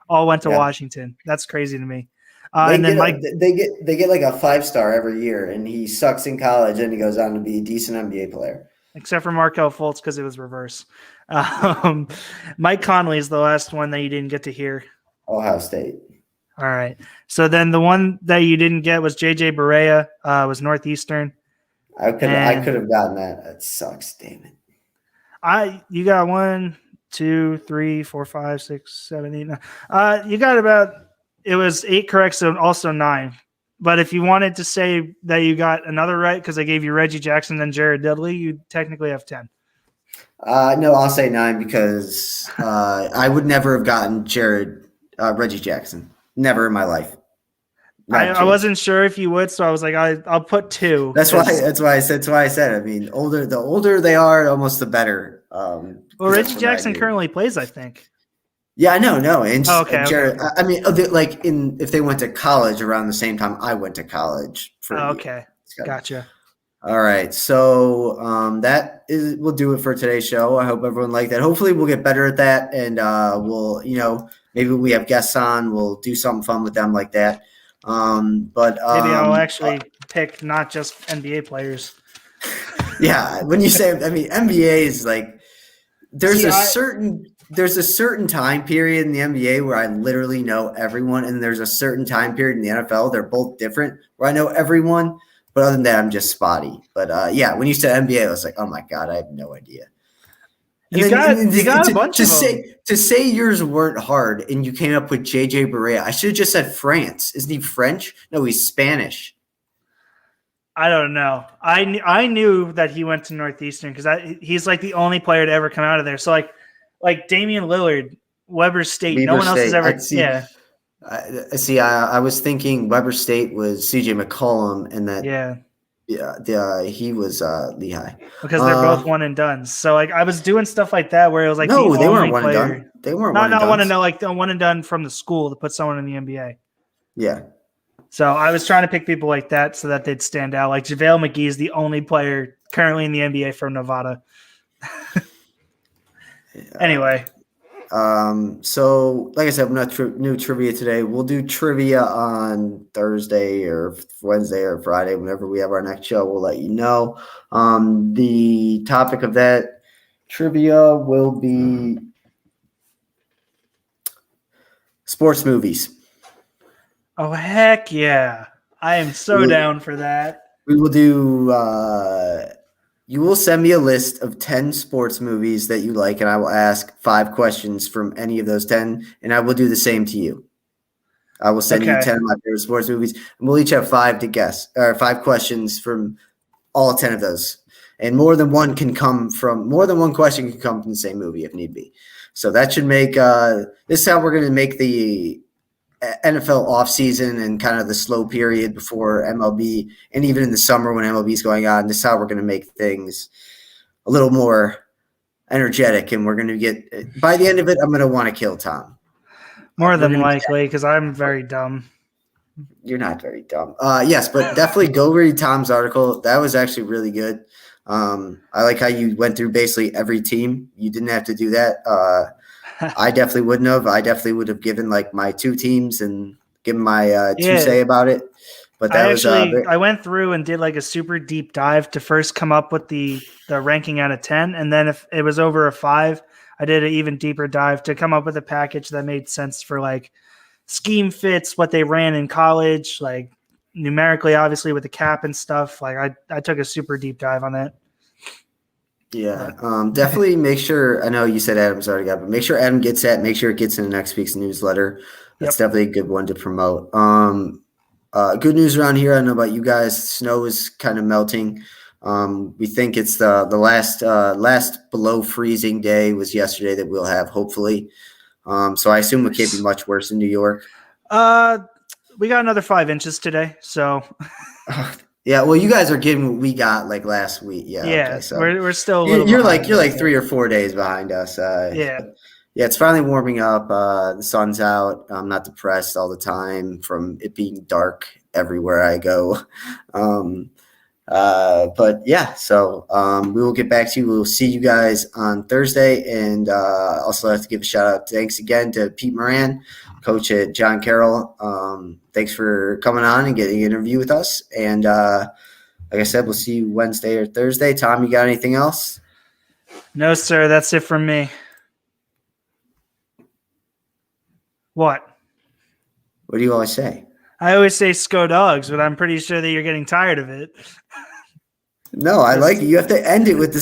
all went to Washington. That's crazy to me.
They get like a 5-star every year, and he sucks in college, and he goes on to be a decent NBA player.
Except for Markelle Fultz because it was reverse. Mike Conley is the last one that you didn't get to hear.
Ohio State.
All right. So then the one that you didn't get was JJ Barea, was Northeastern.
I could have gotten that. That sucks. Damn it.
You got 1, 2, 3, 4, 5, 6, 7, 8, 9. You got about, it was 8 correct, so also 9. But if you wanted to say that you got another right because I gave you Reggie Jackson and Jared Dudley, you technically have 10.
No, I'll say 9 because I would never have gotten Reggie Jackson. Never in my life.
I wasn't sure if you would, so I was like, I'll put 2.
That's why I said. I mean, the older they are, almost the better.
Well, Reggie Jackson currently plays, I think.
Yeah, I know. No, and
okay.
Jared. Okay. I mean, if they went to college around the same time I went to college.
Okay, gotcha.
All right, so we'll do it for today's show. I hope everyone liked that. Hopefully, we'll get better at that, and we'll maybe we have guests on. We'll do something fun with them like that. But
maybe I'll actually pick not just NBA players.
Yeah, when you say, I mean, NBA is like there's a certain time period in the NBA where I literally know everyone, and there's a certain time period in the NFL. They're both different where I know everyone, but other than that, I'm just spotty. But yeah, when you said NBA, I was like, oh my god, I have no idea.
You got a bunch of them.
To say yours weren't hard and you came up with JJ Barea, I should have just said France. Isn't he French? No, he's Spanish.
I don't know. I knew that he went to Northeastern because he's like the only player to ever come out of there. So like Damian Lillard, Weber State. No one else has ever. Yeah.
I was thinking Weber State was CJ McCollum, and that.
Yeah.
He was Lehigh
because they're both one and done. So like I was doing stuff like that where it was like
no, they weren't one and done. They weren't
not one and done, like the one and done from the school to put someone in the NBA.
Yeah.
So I was trying to pick people like that so that they'd stand out. Like JaVale McGee is the only player currently in the NBA from Nevada. Anyway.
So like I said, we're not new trivia today. We'll do trivia on Thursday or Wednesday or Friday. Whenever we have our next show, we'll let you know. The topic of that trivia will be sports movies.
Oh, heck yeah. I am so down for that.
We will do you will send me a list of 10 sports movies that you like, and I will ask 5 questions from any of those 10, and I will do the same to you. I will send you 10 of my favorite sports movies, and we'll each have 5 to guess, or 5 questions from all 10 of those. And more than one question can come from the same movie if need be. So that should make this is how we're going to make the NFL offseason and kind of the slow period before MLB, and even in the summer when MLB is going on. This is how we're going to make things a little more energetic, and we're going to get, by the end of it, I'm going to want to kill Tom.
More than likely, because I'm very dumb.
You're not very dumb. Yes, but definitely go read Tom's article. That was actually really good. I like how you went through basically every team. You didn't have to do that. I definitely wouldn't have. I definitely would have given like my 2 teams and given my two say about it. But that
I went through and did like a super deep dive to first come up with the ranking out of 10. And then if it was over a 5, I did an even deeper dive to come up with a package that made sense for like scheme fits, what they ran in college, like numerically, obviously with the cap and stuff. Like I took a super deep dive on that.
Yeah, definitely make sure. I know you said Adam's already got, but make sure Adam gets that. Make sure it gets in the next week's newsletter. That's definitely a good one to promote. Good news around here. I don't know about you guys. Snow is kind of melting. We think it's the last below freezing day was yesterday that we'll have, hopefully. So I assume it can't be much worse in New York.
We got another 5 inches today, so.
Yeah, well, you guys are getting what we got like last week. Yeah,
okay, so we're still.
You're like 3 or 4 days behind us. Yeah, it's finally warming up. The sun's out. I'm not depressed all the time from it being dark everywhere I go. But yeah, so we will get back to you. We'll see you guys on Thursday, and also have to give a shout out. Thanks again to Pete Moran, coach at John Carroll. Thanks for coming on and getting an interview with us. And like I said, we'll see you Wednesday or Thursday. Tom, you got anything else?
No, sir. That's it from me. What?
What do you always say?
I always say "Sco Dogs," but I'm pretty sure that you're getting tired of it.
No, I like it. You have to end it with the